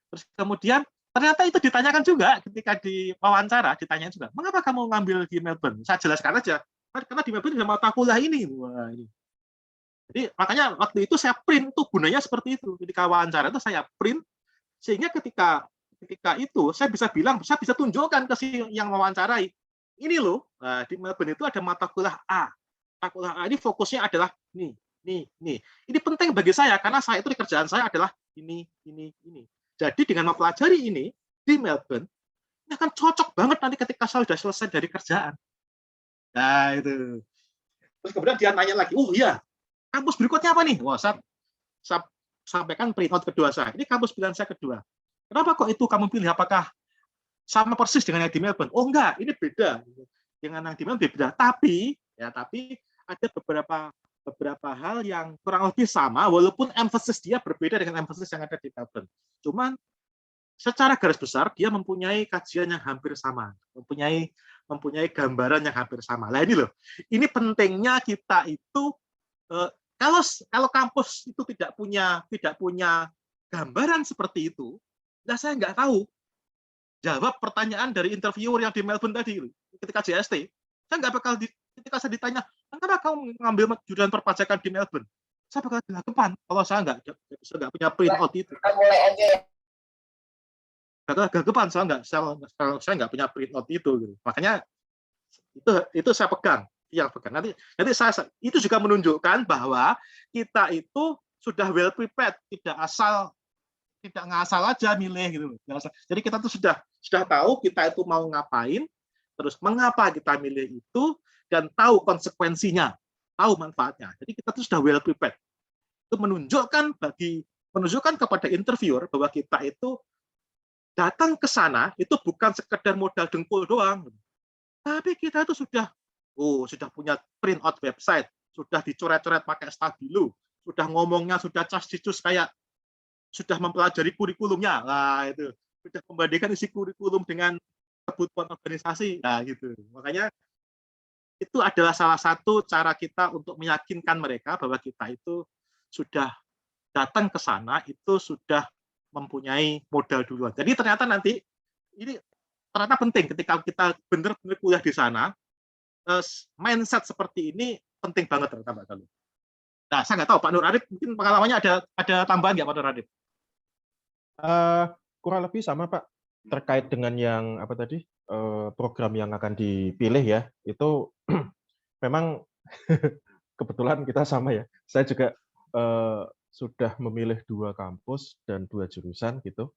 Terus kemudian ternyata itu ditanyakan juga ketika di wawancara, ditanya juga, mengapa kamu ngambil di Melbourne? Saya jelaskan aja, karena di Melbourne ada mata kuliah ini. Wah, ini. Jadi makanya waktu itu saya print tuh gunanya seperti itu. Ketika wawancara itu saya print sehingga ketika itu saya bisa bilang, saya bisa tunjukkan ke si yang mewawancarai. Ini loh, di Melbourne itu ada mata kuliah A. Mata kuliah A ini fokusnya adalah nih. Ini penting bagi saya karena saya itu di kerjaan saya adalah ini. Jadi dengan mempelajari ini di Melbourne, ini akan cocok banget nanti ketika saya sudah selesai dari kerjaan. Nah itu. Terus kemudian dia nanya lagi, oh iya, kampus berikutnya apa nih? Wah, saya sampaikan printout kedua saya. Ini kampus pilihan saya kedua. Kenapa kok itu kamu pilih? Apakah sama persis dengan yang di Melbourne? Oh enggak, ini beda. Dengan yang di Melbourne beda. Tapi ada beberapa hal yang kurang lebih sama, walaupun emphasis dia berbeda dengan emphasis yang ada di Melbourne. Cuman secara garis besar dia mempunyai kajian yang hampir sama, mempunyai gambaran yang hampir sama. Nah ini loh, ini pentingnya kita itu kalau kampus itu tidak punya gambaran seperti itu, nah saya nggak tahu jawab pertanyaan dari interviewer yang di Melbourne tadi ketika JST. Saya nggak bakal ketika saya ditanya, kenapa kamu ngambil jurusan perpajakan di Melbourne? Saya bakal gelagapan kalau saya nggak punya printout itu. Gelagapan saya nggak punya printout itu. Gitu. Makanya itu saya pegang. Nanti saya itu juga menunjukkan bahwa kita itu sudah well prepared, tidak ngasal aja milih gitu. Jadi kita tuh sudah tahu kita itu mau ngapain, terus mengapa kita milih itu, dan tahu konsekuensinya, tahu manfaatnya. Jadi kita tuh sudah well prepared. Itu menunjukkan kepada interviewer bahwa kita itu datang ke sana itu bukan sekedar modal dengkul doang, tapi kita itu sudah punya printout website, sudah dicoret-coret pakai Stabilo, sudah ngomongnya sudah cas-cicus kayak sudah mempelajari kurikulumnya. Nah, itu sudah membandingkan isi kurikulum dengan kebutuhan organisasi. Nah, gitu. Makanya itu adalah salah satu cara kita untuk meyakinkan mereka bahwa kita itu sudah datang ke sana, itu sudah mempunyai modal duluan. Jadi ternyata nanti ini ternyata penting ketika kita benar-benar kuliah di sana, mindset seperti ini penting banget ternyata Mbak Galuh. Nah, saya nggak tahu Pak Nur Arif mungkin pengalamannya ada tambahan nggak Pak Nur Arif? Kurang lebih sama Pak, terkait dengan yang apa tadi, program yang akan dipilih ya, itu memang kebetulan kita sama ya. Saya juga sudah memilih 2 kampus dan 2 jurusan gitu.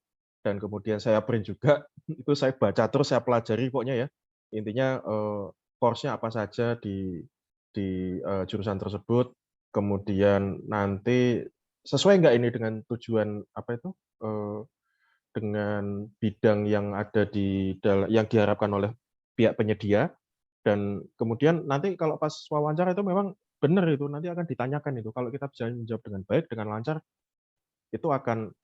Dan kemudian saya print juga, itu saya baca terus, saya pelajari pokoknya ya. Intinya course-nya apa saja di jurusan tersebut, kemudian nanti sesuai nggak ini dengan tujuan apa itu, dengan bidang yang ada yang diharapkan oleh pihak penyedia, dan kemudian nanti kalau pas wawancara itu memang benar itu, nanti akan ditanyakan itu. Kalau kita bisa menjawab dengan baik, dengan lancar, itu akan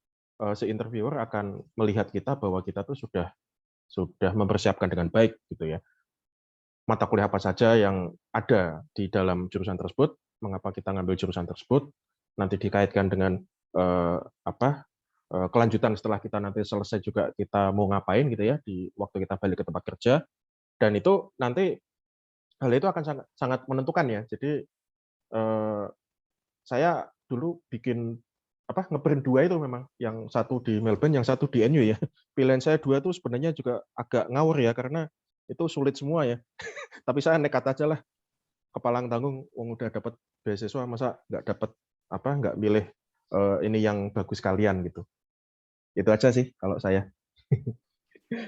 si interviewer akan melihat kita bahwa kita tuh sudah mempersiapkan dengan baik gitu ya. Mata kuliah apa saja yang ada di dalam jurusan tersebut, mengapa kita ngambil jurusan tersebut, nanti dikaitkan dengan kelanjutan setelah kita nanti selesai juga kita mau ngapain gitu ya di waktu kita balik ke tempat kerja, dan itu nanti hal itu akan sangat menentukan ya. Jadi saya dulu bikin ngeprint 2 itu memang, yang satu di Melbourne, yang satu di NU ya. Pilihan saya 2 itu sebenarnya juga agak ngawur ya, karena itu sulit semua ya. Tapi saya nekat aja lah, kepalang tanggung, udah dapat beasiswa, masa nggak milih ini yang bagus kalian gitu. Itu aja sih kalau saya.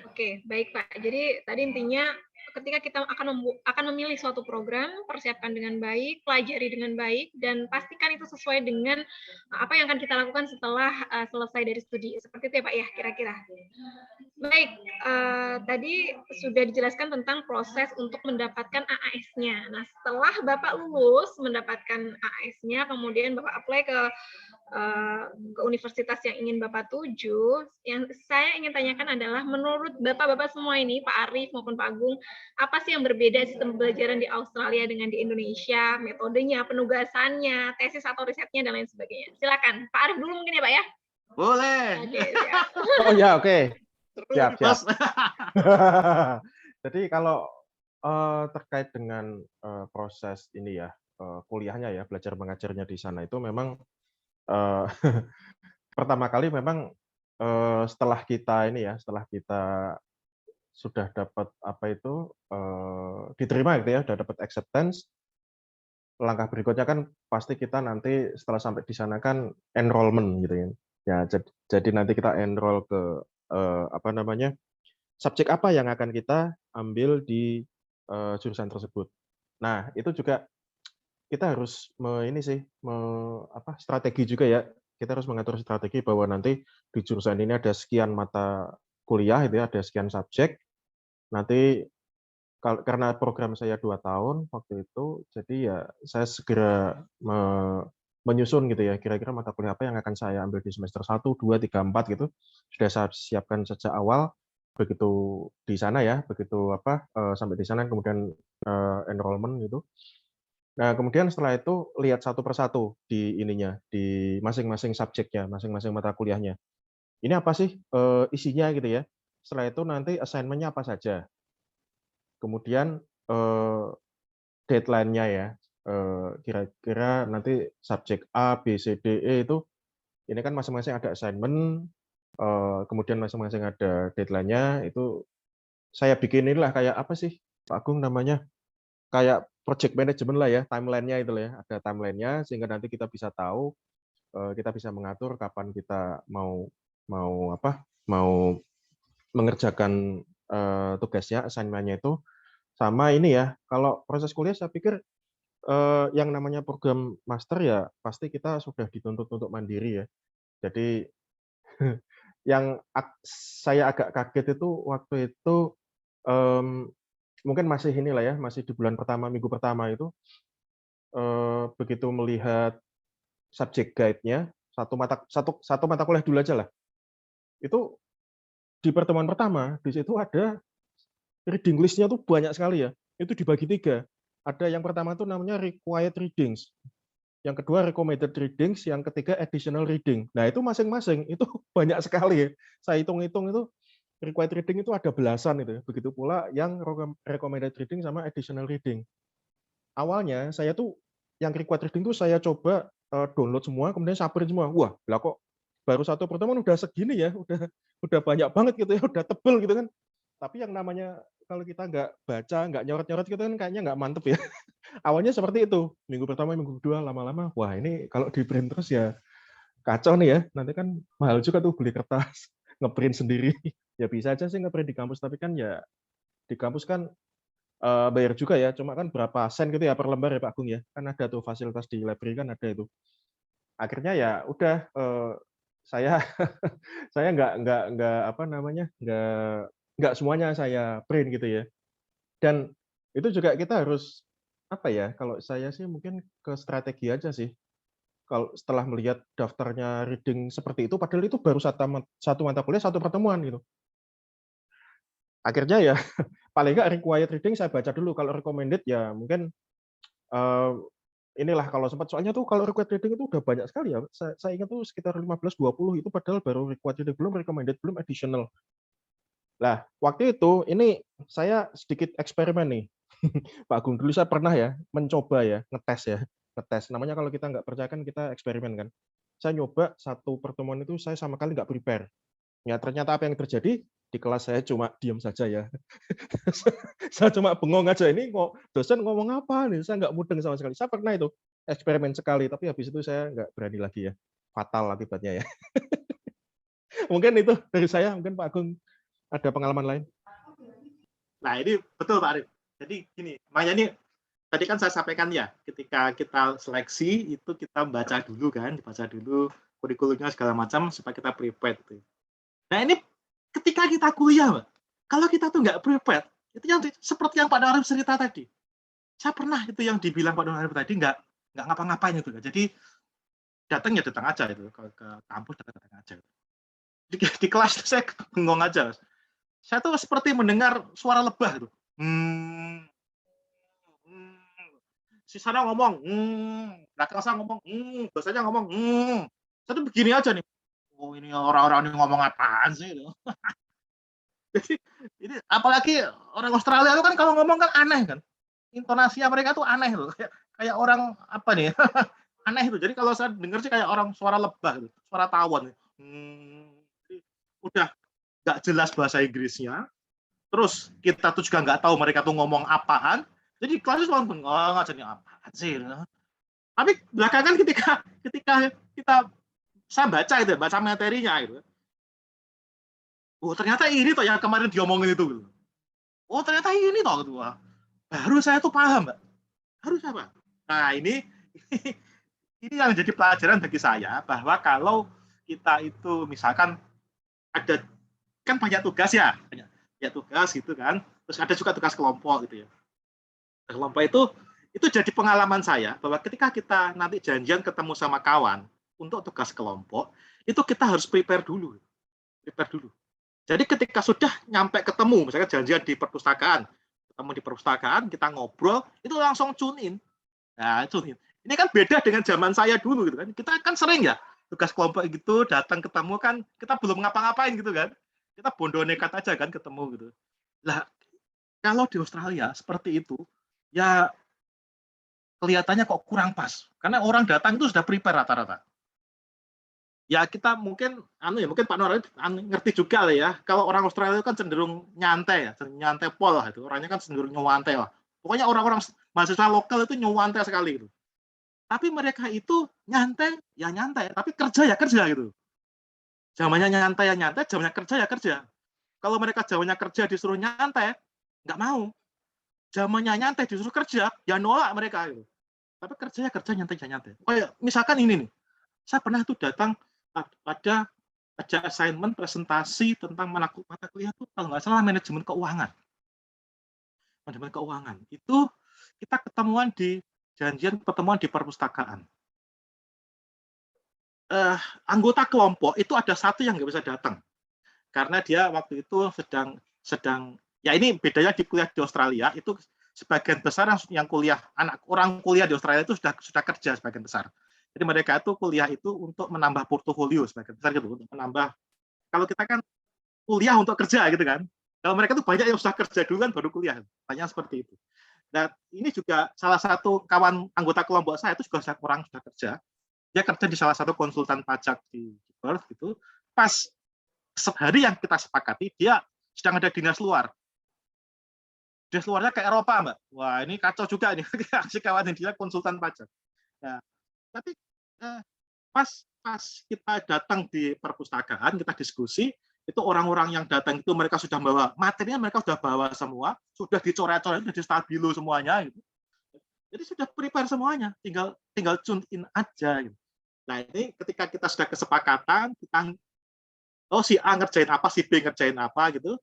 Oke, baik Pak. Jadi tadi intinya ketika kita akan memilih suatu program, persiapkan dengan baik, pelajari dengan baik, dan pastikan itu sesuai dengan apa yang akan kita lakukan setelah selesai dari studi. Seperti itu ya Pak ya, kira-kira. Baik, tadi sudah dijelaskan tentang proses untuk mendapatkan AAS-nya. Nah, setelah Bapak lulus mendapatkan AAS-nya, kemudian Bapak apply ke universitas yang ingin Bapak tuju, yang saya ingin tanyakan adalah menurut Bapak-Bapak semua ini, Pak Arif maupun Pak Agung, apa sih yang berbeda sistem pembelajaran di Australia dengan di Indonesia, metodenya, penugasannya, tesis atau risetnya, dan lain sebagainya. Silakan, Pak Arif dulu mungkin ya Pak ya? Boleh. Oke, siap. Oh ya, oke. Siap. Jadi kalau terkait dengan proses ini ya, kuliahnya ya, belajar mengajarnya di sana itu memang pertama kali memang setelah kita sudah dapat diterima gitu ya, sudah dapat acceptance, langkah berikutnya kan pasti kita nanti setelah sampai di sana kan enrollment gitu ya. Ya, jadi nanti kita enroll ke subjek apa yang akan kita ambil di jurusan tersebut. Nah, itu juga kita harus strategi juga ya. Kita harus mengatur strategi bahwa nanti di jurusan ini ada sekian mata kuliah itu ya, ada sekian subjek. Nanti karena program saya 2 tahun waktu itu, jadi ya saya segera menyusun gitu ya, kira-kira mata kuliah apa yang akan saya ambil di semester 1, 2, 3, 4 gitu. Sudah saya siapkan sejak awal, begitu di sana ya, sampai di sana kemudian enrollment gitu. Nah, kemudian setelah itu lihat satu persatu di masing-masing subjeknya, masing-masing mata kuliahnya. Ini apa sih isinya gitu ya. Setelah itu nanti assignment-nya apa saja. Kemudian deadline-nya ya, kira-kira nanti subjek A, B, C, D, E itu, ini kan masing-masing ada assignment, kemudian masing-masing ada deadline-nya, itu saya bikin inilah kayak apa sih, Pak Agung namanya, kayak project management lah ya, timeline-nya itu ya, ada timeline-nya sehingga nanti kita bisa tahu, kita bisa mengatur kapan kita mau mengerjakan tugasnya, assignment-nya itu. Sama ini ya, kalau proses kuliah saya pikir yang namanya program master ya pasti kita sudah dituntut untuk mandiri ya. Jadi yang saya agak kaget itu waktu itu mungkin masih masih di bulan pertama, minggu pertama itu, begitu melihat subjek guide-nya, satu mata kuliah dulu aja lah. Itu di pertemuan pertama, di situ ada reading list-nya tuh banyak sekali ya. Itu dibagi 3. Ada yang pertama tuh namanya required readings. Yang kedua recommended readings, yang ketiga additional reading. Nah, itu masing-masing itu banyak sekali ya. Saya hitung-hitung itu required reading itu ada belasan itu ya. Begitu pula yang recommended reading sama additional reading. Awalnya saya tuh yang required reading tuh saya coba download semua, kemudian saya print semua. Wah, lah kok baru satu pertemuan udah segini ya, udah banyak banget gitu ya, udah tebel gitu kan. Tapi yang namanya kalau kita nggak baca, nggak nyorot-nyorot gitu kan kayaknya nggak mantep ya. Awalnya seperti itu. Minggu pertama, minggu kedua, lama-lama, wah ini kalau di print terus ya kacau nih ya. Nanti kan mahal juga tuh beli kertas, ngeprint sendiri. Ya bisa aja sih ngeprint di kampus, tapi kan ya di kampus kan bayar juga ya. Cuma kan berapa sen gitu ya per lembar ya Pak Agung ya. Kan ada tuh fasilitas di library kan ada itu. Akhirnya ya udah saya saya nggak apa namanya nggak semuanya saya print gitu ya. Dan itu juga kita harus apa ya, kalau saya sih mungkin ke strategi aja sih. Kalau setelah melihat daftarnya reading seperti itu, padahal itu baru satu mata kuliah, satu pertemuan gitu. Akhirnya ya paling nggak required reading saya baca dulu. Kalau recommended ya mungkin inilah kalau sempat. Soalnya tuh kalau required reading itu udah banyak sekali ya. Saya ingat tuh sekitar 15-20 itu padahal baru required reading, belum recommended, belum additional. Nah, waktu itu ini saya sedikit eksperimen nih. Pak Agung, dulu saya pernah ya mencoba ya, ngetes. Namanya kalau kita nggak percaya kan kita eksperimen kan. Saya nyoba satu pertemuan itu saya sama kali nggak prepare. Ya ternyata apa yang terjadi di kelas saya cuma diam saja ya. Saya cuma bengong aja, ini dosen ngomong apa nih, saya nggak mudeng sama sekali. Saya pernah itu eksperimen sekali, tapi habis itu saya nggak berani lagi ya. Fatal akibatnya ya. Mungkin itu dari saya, mungkin Pak Agung ada pengalaman lain. Nah, ini betul Pak Arif. Jadi gini, makanya ini tadi kan saya sampaikan ya, ketika kita seleksi itu kita baca dulu kan, dibaca dulu kurikulumnya segala macam supaya kita prepared. Nah, ini ketika kita kuliah, Pak, kalau kita tuh nggak prepared, itu yang seperti yang Pak Arif cerita tadi. Saya pernah itu yang dibilang Pak Arif tadi nggak ngapa-ngapain itu. Jadi datang aja itu ke kampus, datang aja. Di kelas itu saya bengong aja. Saya tuh seperti mendengar suara lebah itu. Si sana ngomong, belakang saya ngomong, dosanya ngomong, saya tuh begini aja nih. Oh, ini orang-orang ini ngomong apaan sih? Jadi ini apalagi orang Australia itu kan kalau ngomong kan aneh kan. Intonasi mereka tuh aneh loh. Kayak orang apa nih? Aneh itu. Jadi kalau saya dengar sih kayak orang suara lebah gitu, suara tawon. Udah nggak jelas bahasa Inggrisnya, terus kita tuh juga nggak tahu mereka tuh ngomong apaan, jadi kelas itu langsung nggak jadi apaan sih. Tapi belakangan ketika kita saya baca materinya itu, oh ternyata ini toh yang kemarin diomongin itu, oh ternyata ini toh gitu. Baru saya tuh paham, Mbak. Baru saya paham. Nah ini yang jadi pelajaran bagi saya bahwa kalau kita itu misalkan ada kan banyak tugas ya, banyak tugas gitu kan. Terus ada juga tugas kelompok gitu ya. Kelompok itu jadi pengalaman saya bahwa ketika kita nanti janjian ketemu sama kawan untuk tugas kelompok, itu kita harus prepare dulu. Jadi ketika sudah nyampe ketemu, misalnya janjian di perpustakaan, kita ngobrol, itu langsung tune in. Nah, tune in. Ini kan beda dengan zaman saya dulu gitu kan. Kita kan sering ya tugas kelompok gitu, datang ketemu kan kita belum ngapa-ngapain gitu kan. Kita bondo nekat aja kan ketemu gitu. Lah, kalau di Australia seperti itu, ya kelihatannya kok kurang pas. Karena orang datang itu sudah prepare rata-rata. Ya kita mungkin mungkin Pak Nur ngerti juga lah ya. Kalau orang Australia itu kan cenderung nyantai pol lah itu. Orangnya kan cenderung nyantai lah. Pokoknya orang-orang mahasiswa lokal itu nyantai sekali gitu. Tapi mereka itu nyantai, tapi kerja gitu. Zamannya nyantai, zamannya kerja. Kalau mereka zamannya kerja disuruh nyantai, nggak mau. Zamannya nyantai disuruh kerja, ya nolak mereka. Gitu. Tapi kerja, nyantai. Oh ya, misalkan ini nih, saya pernah tuh datang ada assignment presentasi tentang mata kuliah itu kalau nggak salah manajemen keuangan. Itu kita janjian pertemuan di perpustakaan. Anggota kelompok itu ada satu yang nggak bisa datang karena dia waktu itu sedang ya ini bedanya di kuliah di Australia itu sebagian besar yang kuliah, orang kuliah di Australia itu sudah kerja sebagian besar. Jadi mereka itu kuliah itu untuk menambah portofolio sebagian besar gitu, untuk menambah. Kalau kita kan kuliah untuk kerja gitu kan. Kalau mereka tuh banyak yang sudah kerja dulu kan baru kuliah, banyak seperti itu. Dan ini juga salah satu kawan anggota kelompok saya itu juga orang sudah kerja. Dia kerja di salah satu konsultan pajak di Perth gitu. Pas sehari yang kita sepakati, dia sedang ada dinas luar. Dinas luarnya ke Eropa, Mbak. Wah, ini kacau juga nih. Si kawan dia konsultan pajak. Nah, tapi pas kita datang di perpustakaan, kita diskusi, itu orang-orang yang datang itu mereka sudah bawa materinya, mereka sudah bawa semua, sudah dicoret-coret, sudah di stabilo semuanya gitu. Jadi sudah prepare semuanya, tinggal tune in aja gitu. Nah, ini ketika kita sudah kesepakatan, kita si A ngerjain apa, si B ngerjain apa gitu.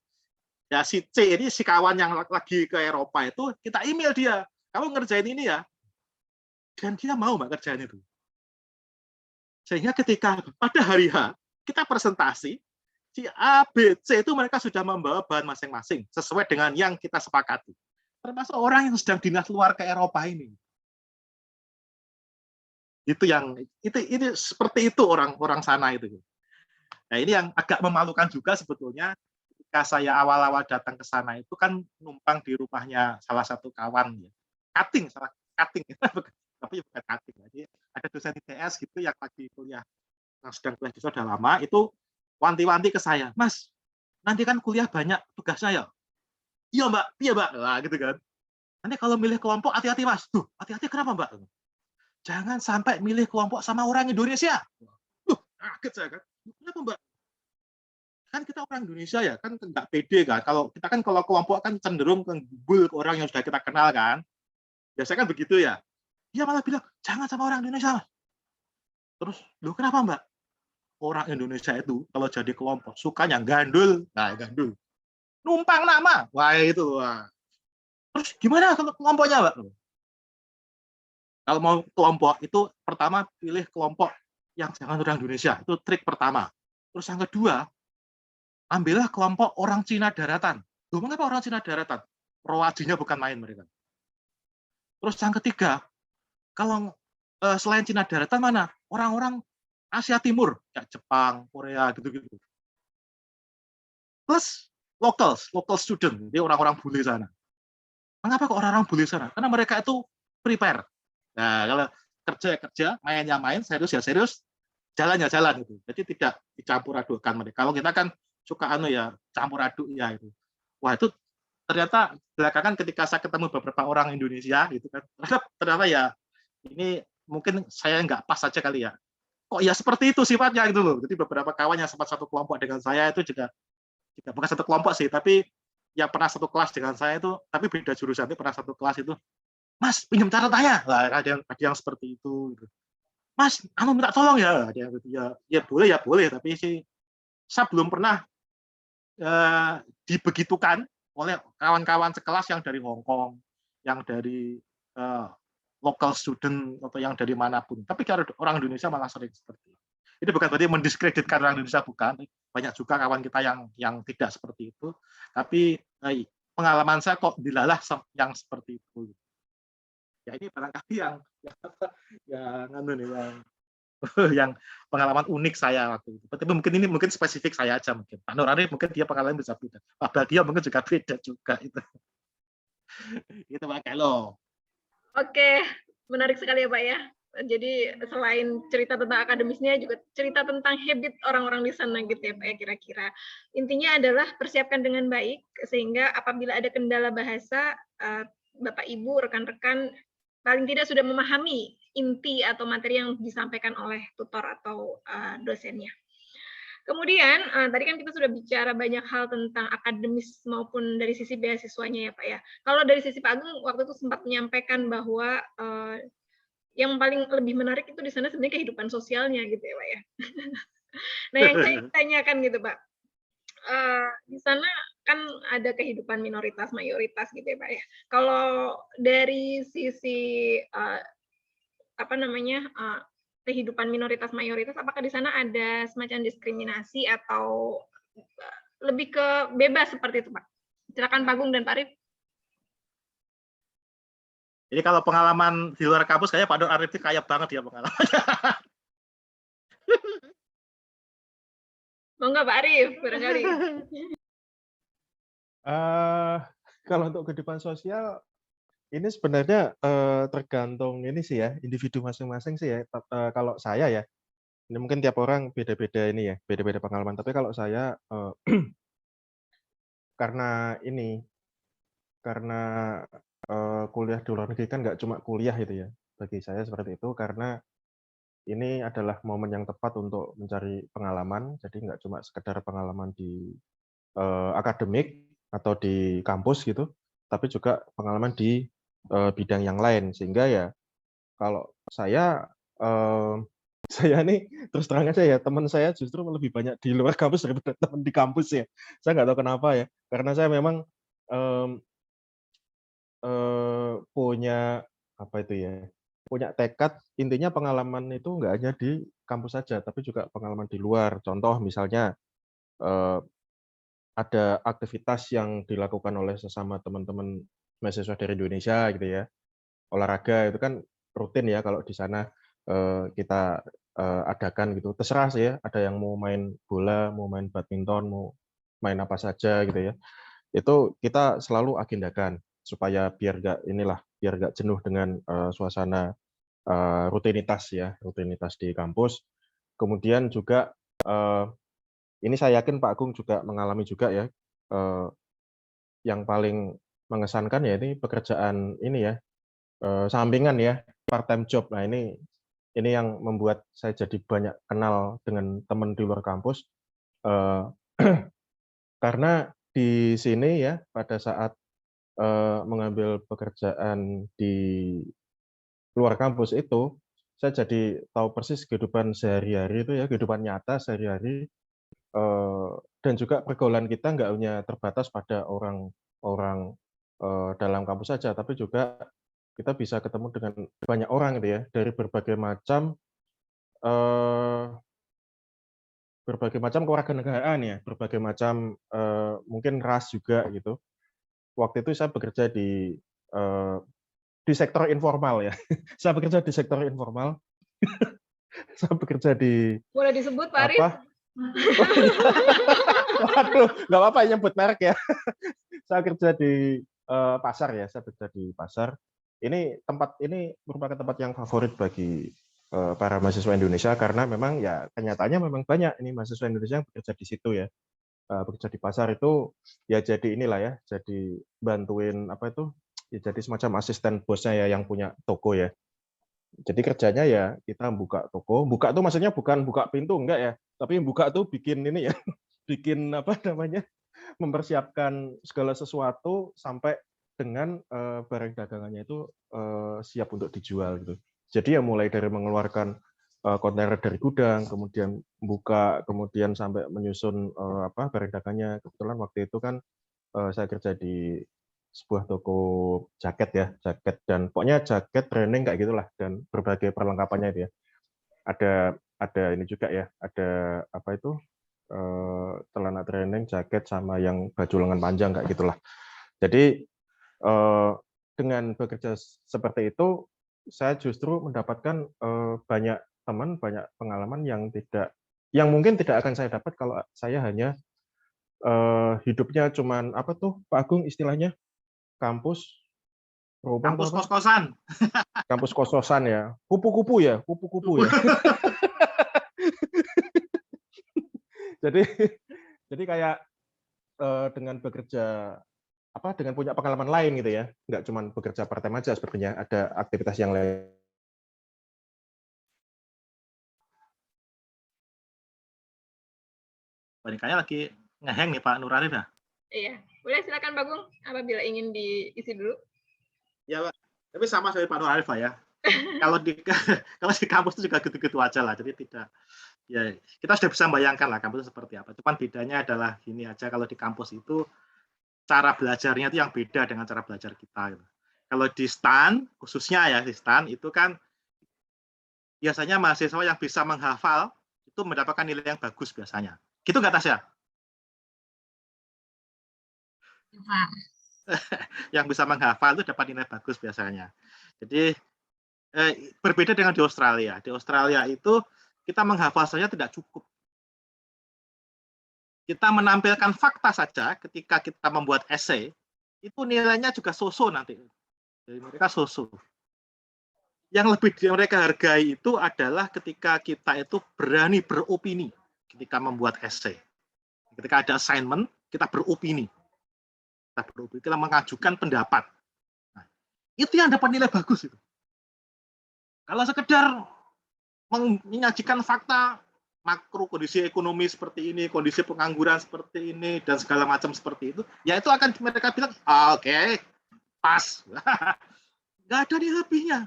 Ya si C ini si kawan yang lagi ke Eropa itu kita email dia, kamu ngerjain ini ya. Dan dia mau Mbak kerjaan itu. Sehingga ketika pada hari H kita presentasi, si A, B, C itu mereka sudah membawa bahan masing-masing sesuai dengan yang kita sepakati. Termasuk orang yang sedang dinas luar ke Eropa ini. Itu seperti itu orang sana itu. Nah, ini yang agak memalukan juga sebetulnya ketika saya awal-awal datang ke sana itu kan numpang di rumahnya salah satu kawan ya. Cutting. Tapi bukan cutting. Jadi ada dosen ITS gitu yang lagi kuliah, yang sedang kuliah di sudah lama itu wanti-wanti ke saya, Mas, nanti kan kuliah banyak tugasnya ya. Iya Mbak, iya Mbak. Nah, gitu kan. Nanti kalau milih kelompok hati-hati Mas. Tuh, hati-hati kenapa Mbak? Jangan sampai milih kelompok sama orang Indonesia. Kaget saya kan. Kenapa Mbak? Kan kita orang Indonesia ya, kan nggak pede kan. Kalau kita kan kalau kelompok kan cenderung ngebul ke orang yang sudah kita kenal kan. Biasanya kan begitu ya. Dia malah bilang, jangan sama orang Indonesia Mas. Terus, loh kenapa Mbak? Orang Indonesia itu kalau jadi kelompok sukanya gandul, gandul. Numpang nama, wah itu. Wah. Terus gimana kalau kelompoknya, Mbak? Kalau mau kelompok itu pertama pilih kelompok yang jangan orang Indonesia, itu trik pertama. Terus yang kedua, ambillah kelompok orang Cina daratan. Loh, mengapa orang Cina daratan? Rowajinya bukan main mereka. Terus yang ketiga, kalau selain Cina daratan mana? Orang-orang Asia Timur, kayak Jepang, Korea, gitu-gitu. Plus local student, jadi orang-orang bule sana. Mengapa kok orang-orang bule sana? Karena mereka itu prepare. Nah, kalau kerja, mainnya main, serius ya serius, jalan ya jalan gitu. Jadi tidak dicampur adukkan mereka. Kalau kita kan suka campur aduk ya itu. Wah itu ternyata belakangan ketika saya ketemu beberapa orang Indonesia gitu kan, ternyata ya ini mungkin saya nggak pas saja kali ya. Kok ya seperti itu sifatnya gitu loh. Jadi beberapa kawan yang sempat satu kelompok dengan saya itu juga bukan satu kelompok sih, tapi yang pernah satu kelas dengan saya itu, tapi beda jurusan itu pernah satu kelas itu, Mas pinjam catatannya, lah ada yang seperti itu. Gitu. Mas, kamu minta tolong ya, ada yang gitu ya boleh, tapi sih saya belum pernah dibegitukan oleh kawan-kawan sekelas yang dari Hong Kong, yang dari local student atau yang dari manapun. Tapi kalau orang Indonesia malah sering seperti itu. Itu bukan berarti mendiskreditkan orang Indonesia, bukan. Banyak juga kawan kita yang tidak seperti itu. Tapi pengalaman saya kok dilalah yang seperti itu. Ya ini barangkali yang pengalaman unik saya waktu itu. Tapi mungkin spesifik saya aja mungkin. Pak Nur Arif mungkin dia pengalaman bisa beda. Pak Badia mungkin juga beda juga itu. Itu Pak Kelo. Oke, menarik sekali ya Pak ya. Jadi selain cerita tentang akademisnya juga cerita tentang habit orang-orang di sana gitu ya Pak ya kira-kira. Intinya adalah persiapkan dengan baik sehingga apabila ada kendala bahasa Bapak Ibu rekan-rekan paling tidak sudah memahami inti atau materi yang disampaikan oleh tutor atau dosennya. Kemudian, tadi kan kita sudah bicara banyak hal tentang akademis maupun dari sisi beasiswanya ya Pak ya. Kalau dari sisi Pak Agung, waktu itu sempat menyampaikan bahwa yang paling lebih menarik itu di sana sebenarnya kehidupan sosialnya gitu ya Pak ya. Nah yang saya tanyakan gitu Pak, di sana kan ada kehidupan minoritas, mayoritas gitu ya Pak ya. Kalau dari sisi kehidupan minoritas mayoritas, apakah di sana ada semacam diskriminasi atau lebih ke bebas seperti itu Pak? Silakan Pak Agung dan Pak Arif. Jadi kalau pengalaman di luar kampus kayaknya Pak Nur Arif kaya banget ya pengalamannya. Mau nggak Pak Arif, barangkali? Kalau untuk kehidupan sosial ini sebenarnya tergantung ini sih ya, individu masing-masing sih ya. Kalau saya ya, ini mungkin tiap orang beda-beda ini ya, beda-beda pengalaman. Tapi kalau saya karena kuliah di luar negeri kan nggak cuma kuliah itu ya. Bagi saya seperti itu karena ini adalah momen yang tepat untuk mencari pengalaman. Jadi nggak cuma sekedar pengalaman di akademik atau di kampus gitu, tapi juga pengalaman di bidang yang lain. Sehingga ya kalau saya saya nih terus terang aja ya, teman saya justru lebih banyak di luar kampus daripada teman di kampus ya. Saya nggak tahu kenapa ya, karena saya memang punya apa itu ya, punya tekad intinya pengalaman itu nggak hanya di kampus saja, tapi juga pengalaman di luar. Contoh misalnya ada aktivitas yang dilakukan oleh sesama teman-teman mahasiswa dari Indonesia gitu ya, olahraga itu kan rutin ya kalau di sana kita adakan gitu. Terserah sih ya, ada yang mau main bola, mau main badminton, mau main apa saja gitu ya. Itu kita selalu agendakan supaya biar nggak jenuh dengan suasana rutinitas ya, rutinitas di kampus. Kemudian juga ini saya yakin Pak Agung juga mengalami juga ya, yang paling mengesankan ya ini pekerjaan ini ya, sampingan ya, part-time job. Nah ini yang membuat saya jadi banyak kenal dengan teman di luar kampus, karena di sini ya pada saat mengambil pekerjaan di luar kampus itu, saya jadi tahu persis kehidupan sehari-hari itu ya, kehidupan nyata sehari-hari, dan juga pergaulan kita nggak hanya terbatas pada orang-orang dalam kampus saja, tapi juga kita bisa ketemu dengan banyak orang gitu ya, dari berbagai macam kewarganegaraan ya, berbagai macam mungkin ras juga gitu. Waktu itu saya bekerja di sektor informal ya. Saya bekerja di sektor informal. Saya bekerja di Boleh disebut Pak Arif? apa? Waduh, nggak apa-apa nyebut merek ya. Saya kerja di pasar ya. Saya bekerja di pasar. Tempat ini merupakan tempat yang favorit bagi para mahasiswa Indonesia karena memang ya kenyataannya memang banyak ini mahasiswa Indonesia yang bekerja di situ ya. Bekerja di pasar itu ya jadi inilah ya, jadi bantuin apa itu? Ya jadi semacam asisten bosnya ya yang punya toko ya. Jadi kerjanya ya kita buka toko. Buka tuh maksudnya bukan buka pintu enggak ya, tapi buka tuh bikin ini ya, bikin apa namanya? Mempersiapkan segala sesuatu sampai dengan barang dagangannya itu siap untuk dijual gitu. Jadi ya mulai dari mengeluarkan kontainer dari gudang, kemudian buka, kemudian sampai menyusun barang dagangnya. Kebetulan waktu itu kan saya kerja di sebuah toko jaket ya, jaket dan pokoknya jaket training kayak gitulah dan berbagai perlengkapannya itu ya. Ada ini juga ya, ada apa itu celana training, jaket sama yang baju lengan panjang kayak gitulah. Jadi dengan bekerja seperti itu saya justru mendapatkan banyak teman, banyak pengalaman yang mungkin tidak akan saya dapat kalau saya hanya hidupnya cuman apa tuh Pak Agung istilahnya kampus rumah Kampus kos-kosan. Kampus kos-kosan ya, kupu-kupu ya. Jadi kayak dengan bekerja dengan punya pengalaman lain gitu ya, nggak cuma bekerja part-time aja sepertinya, ada aktivitas yang lain. Kayaknya lagi ngeheng nih Pak Nur Arif ya. Iya, boleh silakan Pak Gung apabila ingin diisi dulu. Ya Pak, tapi sama seperti Pak Nur Arif ya. Kalau di kampus itu juga gitu-gitu aja lah, jadi tidak. Ya kita sudah bisa membayangkan lah kampus itu seperti apa. Cuman bedanya adalah gini aja, kalau di kampus itu cara belajarnya itu yang beda dengan cara belajar kita. Kalau di STAN, khususnya ya di STAN itu kan biasanya mahasiswa yang bisa menghafal itu mendapatkan nilai yang bagus biasanya. Gitu nggak Tasya? Pak. yang bisa menghafal itu dapat nilai bagus biasanya. Jadi berbeda dengan di Australia. Di Australia itu kita menghafal saja tidak cukup. Kita menampilkan fakta saja ketika kita membuat esai, itu nilainya juga so-so nanti. Jadi mereka so-so. Yang lebih mereka hargai itu adalah ketika kita itu berani beropini ketika membuat esai. Ketika ada assignment, kita beropini. Kita mengajukan pendapat. Nah, itu yang dapat nilai bagus itu. Kalau sekedar menyajikan fakta makro kondisi ekonomi seperti ini, kondisi pengangguran seperti ini dan segala macam seperti itu, ya itu akan mereka bilang, oke, pas. Nggak ada nilai lebihnya.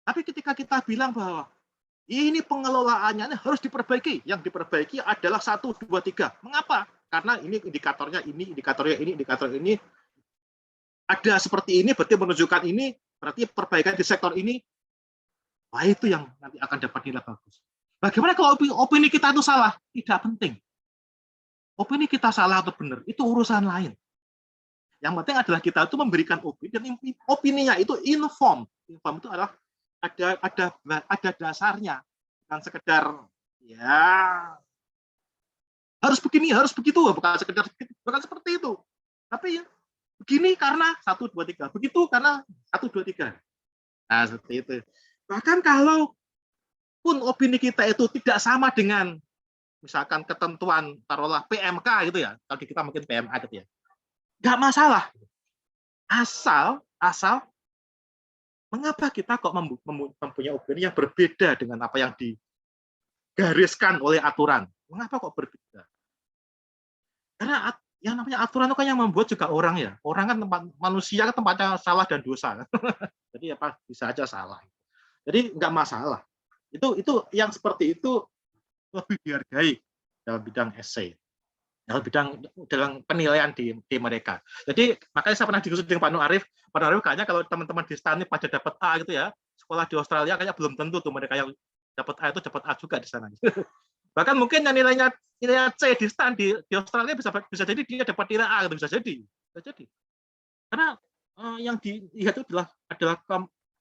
Tapi ketika kita bilang bahwa ini pengelolaannya harus diperbaiki, yang diperbaiki adalah 1, 2, 3. Mengapa? Karena ini indikatornya ini, indikatornya ini, indikator ini. Ada seperti ini, berarti menunjukkan ini, berarti perbaikan di sektor ini. Wah, itu yang nanti akan dapat nilai bagus. Bagaimana kalau opini kita itu salah? Tidak penting. Opini kita salah atau benar, itu urusan lain. Yang penting adalah kita itu memberikan opini, dan opininya itu inform. Inform itu adalah ada dasarnya, bukan sekedar ya harus begini, harus begitu, bukan sekedar bukan seperti itu. Tapi ya begini karena 1, 2, 3, begitu karena 1, 2, 3. Nah, seperti itu. Bahkan kalau pun opini kita itu tidak sama dengan misalkan ketentuan taruhlah PMK gitu ya, kalau kita mungkin PMA gitu ya, nggak masalah. Asal mengapa kita kok mempunyai opini yang berbeda dengan apa yang digariskan oleh aturan? Mengapa kok berbeda? Karena yang namanya aturan itu kan yang membuat juga orang ya. Orang kan manusia kan tempatnya salah dan dosa. Jadi apa bisa aja salah. Jadi nggak masalah. Itu yang seperti itu lebih dihargai dalam bidang esai, dalam penilaian di mereka. Jadi makanya saya pernah diskusi dengan Pak Nur Arif. Pak Nur Arif kayaknya kalau teman-teman di STAN pada dapat A gitu ya, sekolah di Australia kayaknya belum tentu tuh mereka yang dapat A itu dapat A juga di sana. Bahkan mungkin yang nilai C di STAN di Australia bisa jadi dia dapat nilai A gitu, bisa jadi. Karena yang dilihat itu adalah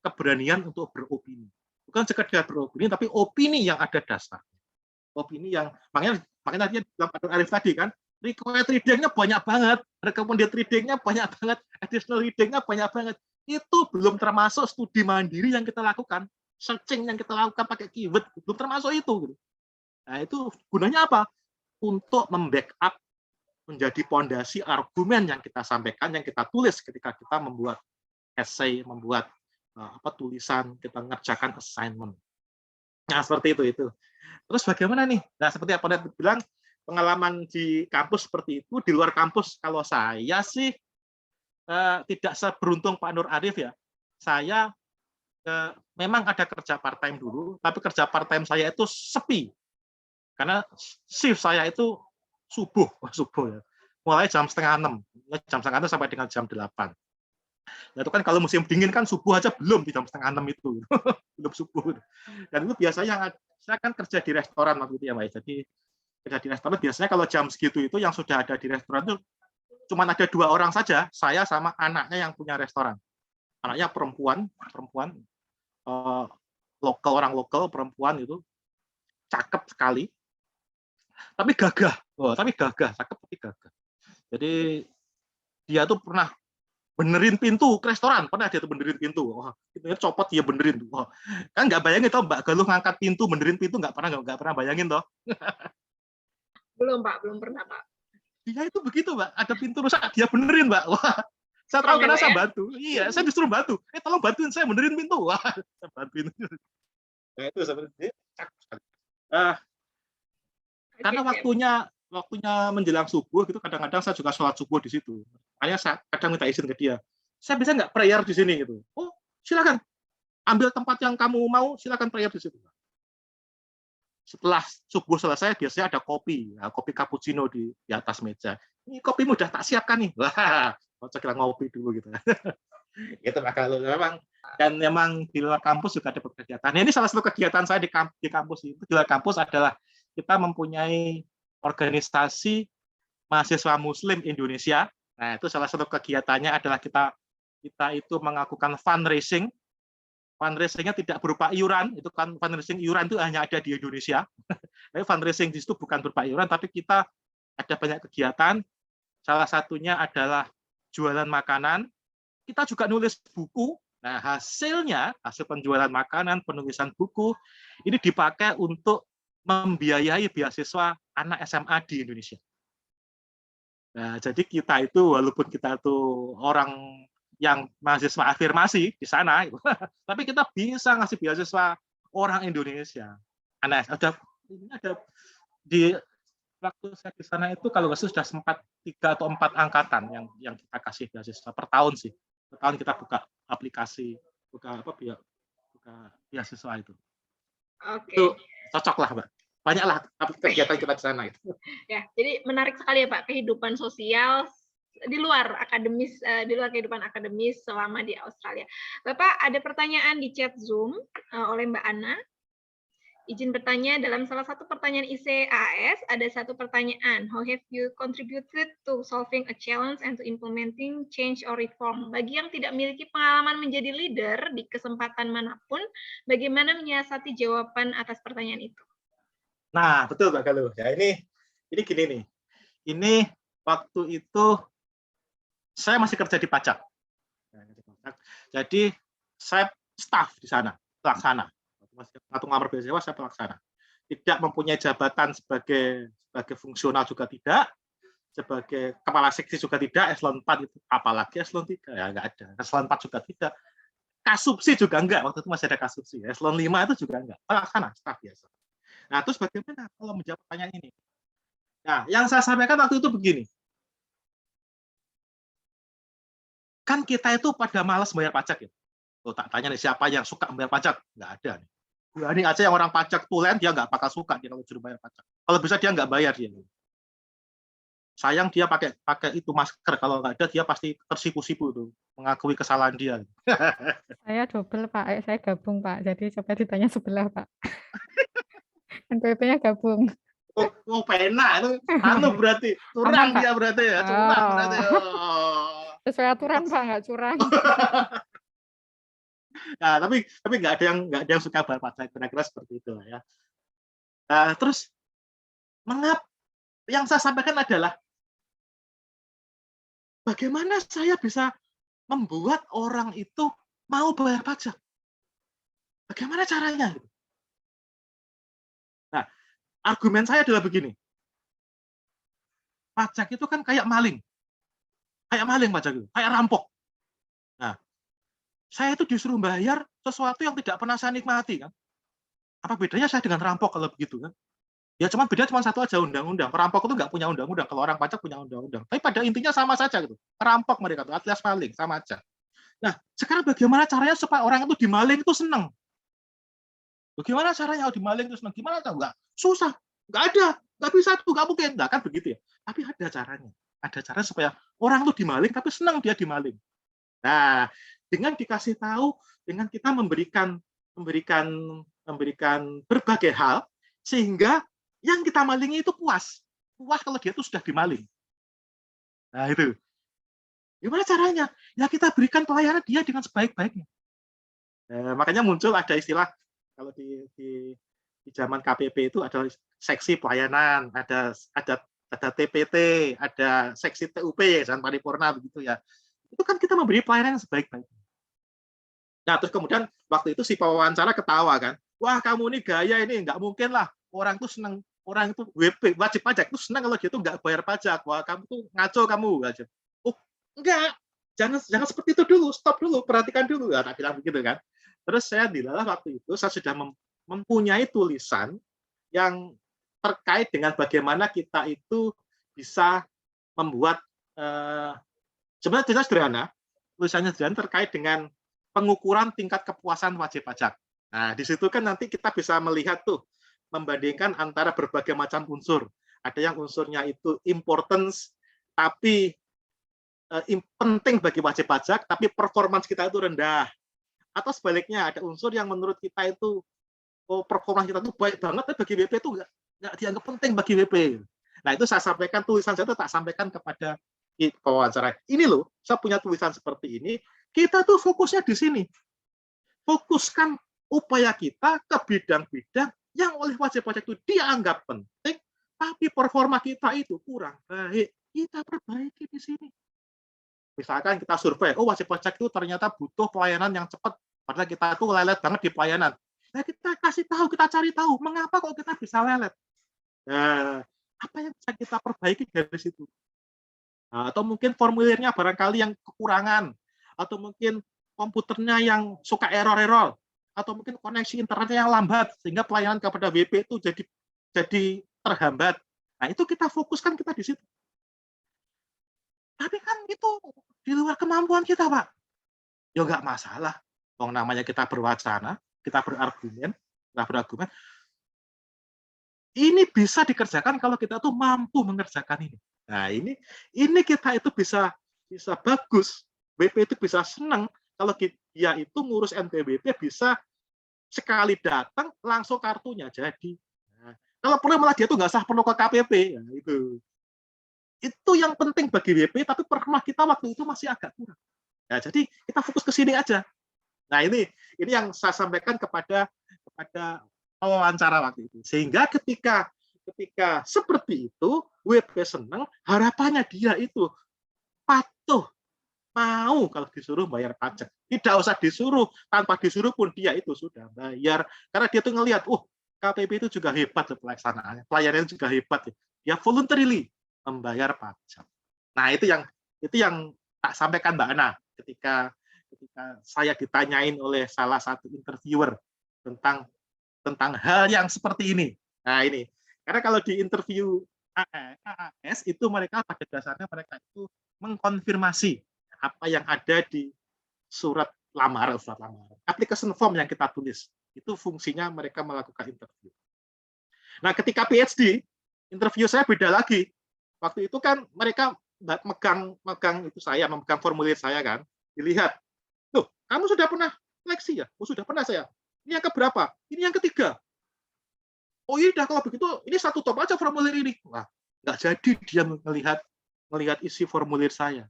keberanian untuk beropini. Bukan sekedar beropini, tapi opini yang ada dasar. Opini yang makanya tadi dalam Pak Nur Arif tadi kan, required reading-nya banyak banget, recommended reading-nya banyak banget, additional reading-nya banyak banget. Itu belum termasuk studi mandiri yang kita lakukan, searching yang kita lakukan pakai keyword, belum termasuk itu. Nah, itu gunanya apa? Untuk membackup menjadi pondasi argumen yang kita sampaikan, yang kita tulis ketika kita membuat essay, membuat tulisan, kita ngerjakan assignment. Nah, seperti itu. Terus bagaimana nih? Nah, seperti apa Anda bilang, pengalaman di kampus seperti itu, di luar kampus, kalau saya sih tidak seberuntung Pak Nur Arif ya. Saya memang ada kerja part-time dulu, tapi kerja part-time saya itu sepi. Karena shift saya itu subuh ya. Mulai jam 5:30, jam 5:30 sampai dengan jam 8. Nah, itu kan kalau musim dingin kan subuh aja belum di jam 5:30 itu. Belum subuh. Dan itu biasanya saya kan kerja di restoran waktu itu ya, Mbak. Jadi kerja di restoran biasanya kalau jam segitu itu yang sudah ada di restoran itu cuma ada 2 orang saja, saya sama anaknya yang punya restoran. Anaknya perempuan orang lokal perempuan itu cakep sekali. Tapi gagah. Cakep tapi gagah. Jadi dia tuh pernah benerin pintu ke restoran, pernah dia tuh benerin pintu. Wah, pintunya copot dia benerin tuh. Wah, kan nggak bayangin toh Mbak Galuh ngangkat pintu, benerin pintu nggak pernah bayangin toh. Belum Pak, belum pernah Pak. Dia itu begitu Mbak, ada pintu rusak dia benerin Mbak. Wah, saya tahu karena saya bantu. Iya, saya disuruh bantu. Tolong bantuin saya benerin pintu. Wah, saya bantuin. Nah, itu sebenarnya cakep sekali. Karena waktunya menjelang subuh gitu, kadang-kadang saya juga sholat subuh di situ. Makanya saya kadang minta izin ke dia. Saya bisa nggak prayer di sini gitu? Oh, silakan. Ambil tempat yang kamu mau, silakan prayer di situ. Setelah subuh selesai biasanya ada kopi cappuccino di atas meja. Ini kopimu udah tak siapkan nih. Wah, saya kira ngopi dulu gitu. Itu kalau memang dan memang di luar kampus juga ada kegiatan. Nah, ini salah satu kegiatan saya di kampus itu di luar kampus adalah kita mempunyai organisasi mahasiswa Muslim Indonesia Nah, itu salah satu kegiatannya adalah kita itu melakukan fundraising. Fundraising-nya tidak berupa iuran, itu kan fundraising iuran itu hanya ada di Indonesia. Tapi fundraising di situ bukan berupa iuran, tapi kita ada banyak kegiatan. Salah satunya adalah jualan makanan. Kita juga nulis buku. Nah, hasil penjualan makanan, penulisan buku, ini dipakai untuk membiayai beasiswa anak SMA di Indonesia. Nah, jadi kita itu, walaupun kita tuh orang yang mahasiswa afirmasi di sana, tapi kita bisa ngasih beasiswa orang Indonesia. Ada di waktu saya di sana itu kalau nggak sudah sempat 3 atau 4 angkatan yang kita kasih beasiswa per tahun sih. Per tahun kita buka aplikasi, buka beasiswa itu. Oke. Itu cocok lah, Mbak. Banyaklah kegiatan kita di sana itu. Ya, jadi menarik sekali ya Pak, kehidupan sosial di luar akademis, di luar kehidupan akademis selama di Australia. Bapak, ada pertanyaan di chat Zoom oleh Mbak Ana. Izin bertanya, dalam salah satu pertanyaan ICAS ada satu pertanyaan, how have you contributed to solving a challenge and to implementing change or reform? Bagi yang tidak memiliki pengalaman menjadi leader di kesempatan manapun, bagaimana menyiasati jawaban atas pertanyaan itu? Nah, betul Mbak Galuh. Ya, ini gini nih. Ini waktu itu saya masih kerja di pajak. Jadi saya staf di sana, pelaksana. Waktu ngelamar beasiswa saya pelaksana. Tidak mempunyai jabatan sebagai fungsional juga tidak, sebagai kepala seksi juga tidak, eselon 4 itu apalagi eselon 3 ya enggak ada. Eselon 4 juga tidak. Kasubsi juga enggak, waktu itu masih ada kasubsi. Eselon 5 itu juga enggak. Pelaksana, staf biasa. Nah, terus bagaimana kalau menjawab pertanyaan ini? Nah, yang saya sampaikan waktu itu begini. Kan kita itu pada malas bayar pajak ya. Tuh, tak tanya nih siapa yang suka bayar pajak? Nggak ada nih. Ini aja yang orang pajak tulen, dia nggak bakal suka dia kalau suruh bayar pajak. Kalau bisa dia nggak bayar dia. Sayang dia pakai itu masker, kalau nggak ada dia pasti tersipu-sipu tuh, mengakui kesalahan dia. Saya double Pak, saya gabung Pak. Jadi coba ditanya sebelah Pak. NPWP-nya gabung. Oh pena itu anu berarti curang dia berarti ya, curang berarti. Sesuai aturan Pak, nggak curang. Nah, tapi nggak ada yang suka bayar pajak, kira-kira seperti itu ya. Nah, terus mengapa yang saya sampaikan adalah bagaimana saya bisa membuat orang itu mau bayar pajak? Bagaimana caranya? Nah, argumen saya adalah begini. Pajak itu kan kayak maling. Kayak maling pajak itu, kayak rampok. Nah, saya itu disuruh bayar sesuatu yang tidak pernah saya nikmati kan. Apa bedanya saya dengan rampok kalau begitu kan? Ya beda cuma satu aja, undang-undang. Perampok itu nggak punya undang-undang, kalau orang pajak punya undang-undang. Tapi pada intinya sama saja gitu. Perampok mereka tuh, alias maling, sama aja. Nah, sekarang bagaimana caranya supaya orang itu dimaling itu senang? Bagaimana caranya dimaling itu senang? Gimana tahu? Nggak susah, nggak ada, nggak bisa tuh, nggak mungkin. Nggak kan begitu ya. Tapi ada caranya. Ada cara supaya orang itu dimaling, tapi senang dia dimaling. Nah, dengan dikasih tahu, dengan kita memberikan berbagai hal, sehingga yang kita malingi itu puas kalau dia itu sudah dimaling. Nah itu, gimana caranya? Ya kita berikan pelayanan dia dengan sebaik-baiknya. Makanya muncul ada istilah kalau di zaman KPP itu ada seksi pelayanan, ada TPT, ada seksi TUP, dan paripurna begitu ya. Itu kan kita memberi pelayanan yang sebaik-baiknya. Nah, terus kemudian waktu itu si pewawancara ketawa kan. Wah, kamu ini gaya ini, nggak mungkin lah. Orang itu senang, orang itu WP, wajib pajak itu senang kalau dia itu nggak bayar pajak. Wah, kamu tuh ngaco kamu aja. Oh, enggak. Jangan seperti itu dulu, stop dulu, perhatikan dulu. Ya, tak bilang begitu kan. Terus saya dilalah waktu itu, saya sudah mempunyai tulisan yang terkait dengan bagaimana kita itu bisa membuat sebenarnya sederhana, tulisannya sederhana terkait dengan pengukuran tingkat kepuasan wajib pajak. Nah, di situ kan nanti kita bisa melihat tuh, membandingkan antara berbagai macam unsur. Ada yang unsurnya itu importance, tapi penting bagi wajib pajak, tapi performance kita itu rendah. Atau sebaliknya, ada unsur yang menurut kita itu, performance kita itu baik banget, tapi bagi WP itu nggak dianggap penting bagi WP. Nah, itu saya sampaikan, tulisan saya itu tak sampaikan kepada wawancara. Ini loh, saya punya tulisan seperti ini. Kita tuh fokusnya di sini. Fokuskan upaya kita ke bidang-bidang yang oleh wajib pajak itu dianggap penting, tapi performa kita itu kurang baik. Kita perbaiki di sini. Misalkan kita survei, oh wajib pajak itu ternyata butuh pelayanan yang cepat, padahal kita tuh lelet banget di pelayanan. Nah, kita kasih tahu, kita cari tahu, mengapa kok kita bisa lelet. Nah, apa yang bisa kita perbaiki dari situ? Nah, atau mungkin formulirnya barangkali yang kekurangan, atau mungkin komputernya yang suka error-error, atau mungkin koneksi internetnya yang lambat, sehingga pelayanan kepada WP itu jadi terhambat. Nah, itu kita fokuskan kita di situ. Tapi kan itu di luar kemampuan kita, Pak. Ya nggak masalah. Wong namanya kita berwacana, kita berargumen. Ini bisa dikerjakan kalau kita tuh mampu mengerjakan ini. Nah, ini kita itu bisa bagus. WP itu bisa senang kalau dia itu ngurus NPWP bisa sekali datang langsung kartunya jadi. Nah, kalau perlu malah dia tuh nggak usah perlu ke KPP. Nah, itu yang penting bagi WP, tapi performa kita waktu itu masih agak kurang. Nah, jadi kita fokus ke sini aja. Nah, ini yang saya sampaikan kepada wawancara waktu itu. Sehingga ketika seperti itu, WP senang, harapannya dia itu patuh, mau kalau disuruh bayar pajak. Tidak usah disuruh, tanpa disuruh pun dia itu sudah bayar. Karena dia tuh ngelihat, KPP itu juga hebat pelaksanaannya, pelayanannya juga hebat. Dia voluntarily membayar pajak. Nah, itu yang tak sampaikan Mbak Ana ketika saya ditanyain oleh salah satu interviewer tentang hal yang seperti ini. Nah, ini. Karena kalau di interview AAS itu mereka pada dasarnya mereka itu mengkonfirmasi apa yang ada di surat lamaran. Application form yang kita tulis. Itu fungsinya mereka melakukan interview. Nah, ketika PhD, interview saya beda lagi. Waktu itu kan mereka megang itu saya, memegang formulir saya kan. Dilihat, loh, kamu sudah pernah seleksi ya? Oh, sudah pernah saya. Ini yang keberapa? Ini yang ketiga. Oh iya, kalau begitu ini satu top aja formulir ini. Wah, nggak jadi dia melihat isi formulir saya.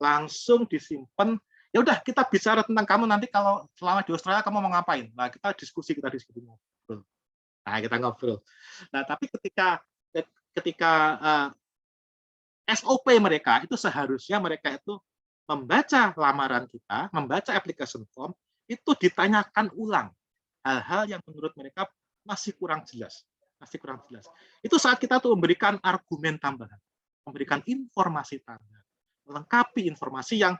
Langsung disimpan. Ya udah, kita bicara tentang kamu nanti kalau selama di Australia kamu mau ngapain. Nah, kita diskusi ngobrol. Nah, kita ngobrol. Nah, tapi ketika SOP mereka itu seharusnya mereka itu membaca lamaran kita, membaca application form, itu ditanyakan ulang hal-hal yang menurut mereka masih kurang jelas. Itu saat kita tuh memberikan argumen tambahan, memberikan informasi tambahan, melengkapi informasi yang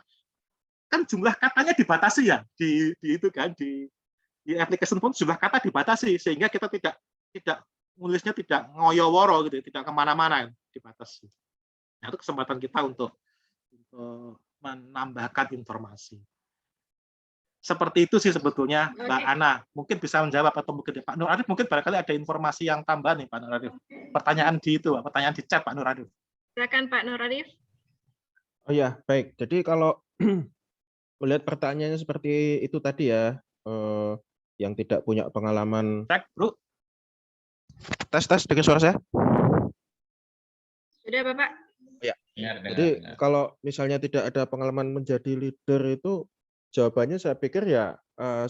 kan jumlah katanya dibatasi ya di application form jumlah kata dibatasi sehingga kita tidak nulisnya tidak ngoyo-woro gitu, tidak kemana-mana, dibatasi. Nah, itu kesempatan kita untuk menambahkan informasi. Seperti itu sih sebetulnya Mbak Ana. Mungkin bisa menjawab atau mungkin Pak Nur Arif mungkin barangkali ada informasi yang tambahan nih Pak Nur Arif. Pertanyaan di chat Pak Nur Arif. Silakan Pak Nur Arif. Oh ya, baik. Jadi kalau melihat pertanyaannya seperti itu tadi ya, yang tidak punya pengalaman. Cek, Bro. Tes dengan suara saya? Sudah, Bapak. Ya. Jadi kalau misalnya tidak ada pengalaman menjadi leader itu jawabannya saya pikir ya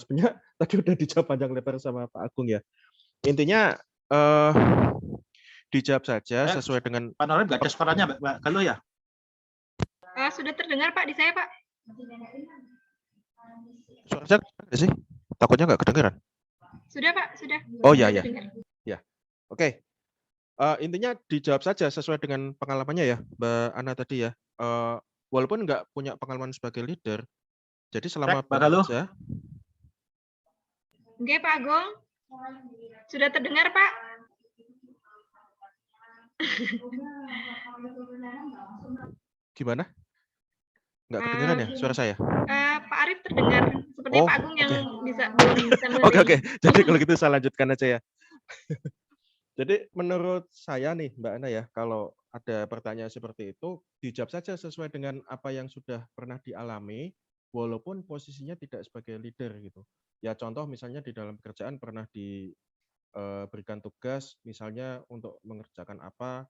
sebenarnya tadi udah dijawab panjang lebar sama Pak Agung ya. Intinya dijawab saja sesuai dengan Pak Nur nggak ada suaranya Mbak Galuh ya? Sudah terdengar Pak di saya Pak. Suara saya ada sih? Takutnya nggak kedengeran. Sudah Pak, sudah. Oh ya ya. Ya. Oke. Intinya dijawab saja sesuai dengan pengalamannya ya Mbak Ana tadi ya. Walaupun nggak punya pengalaman sebagai leader, jadi selama bekerja. Oke Pak Agung, sudah terdengar Pak? Gimana? Nggak kedengeran ya suara saya? Pak Arif terdengar, sepertinya Pak Agung yang belum bisa mengerti. Oke. Jadi kalau gitu saya lanjutkan aja ya. Jadi menurut saya nih Mbak Ana ya, kalau ada pertanyaan seperti itu, dijawab saja sesuai dengan apa yang sudah pernah dialami, walaupun posisinya tidak sebagai leader gitu. Ya contoh misalnya di dalam pekerjaan pernah diberikan tugas, misalnya untuk mengerjakan apa,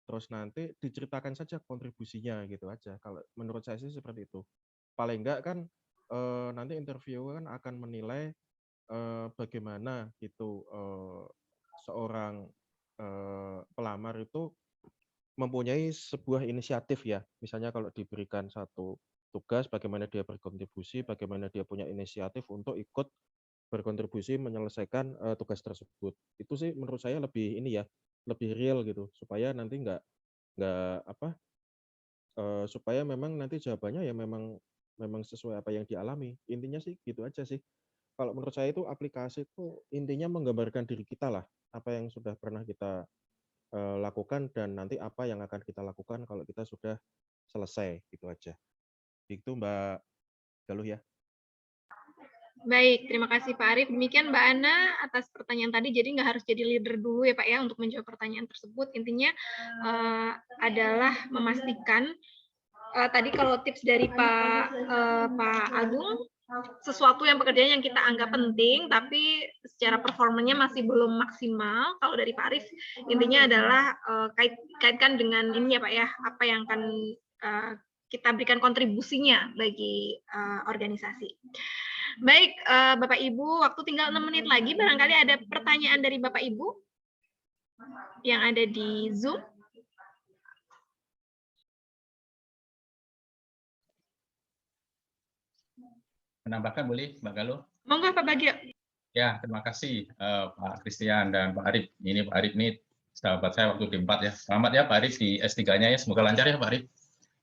terus nanti diceritakan saja kontribusinya gitu aja. Kalau menurut saya sih seperti itu. Paling enggak kan nanti interview kan akan menilai bagaimana gitu seorang pelamar itu mempunyai sebuah inisiatif ya. Misalnya kalau diberikan satu tugas, bagaimana dia berkontribusi, bagaimana dia punya inisiatif untuk ikut berkontribusi menyelesaikan tugas tersebut. Itu sih menurut saya lebih ini ya, lebih real gitu, supaya nanti nggak apa, supaya memang nanti jawabannya ya memang sesuai apa yang dialami. Intinya sih gitu aja sih. Kalau menurut saya itu aplikasi itu intinya menggambarkan diri kita lah, apa yang sudah pernah kita lakukan dan nanti apa yang akan kita lakukan kalau kita sudah selesai, gitu aja. Itu Mbak Galuh ya. Baik, terima kasih Pak Arief. Demikian Mbak Ana atas pertanyaan tadi. Jadi nggak harus jadi leader dulu ya Pak ya untuk menjawab pertanyaan tersebut. Intinya adalah memastikan tadi kalau tips dari Pak Agung, sesuatu yang pekerjaan yang kita anggap penting, tapi secara performanya masih belum maksimal. Kalau dari Pak Arief, intinya adalah kaitkan dengan ini ya Pak ya, apa yang akan kita berikan kontribusinya bagi organisasi. Baik, Bapak Ibu, waktu tinggal 6 menit lagi. Barangkali ada pertanyaan dari Bapak Ibu yang ada di Zoom. Menambahkan boleh, Mbak Galuh? Monggo Pak Bagio. Ya, terima kasih Pak Christian dan Pak Arief. Ini Pak Arief ini sahabat saya waktu di 4 ya. Selamat ya Pak Arief di S3-nya ya. Semoga lancar ya Pak Arief.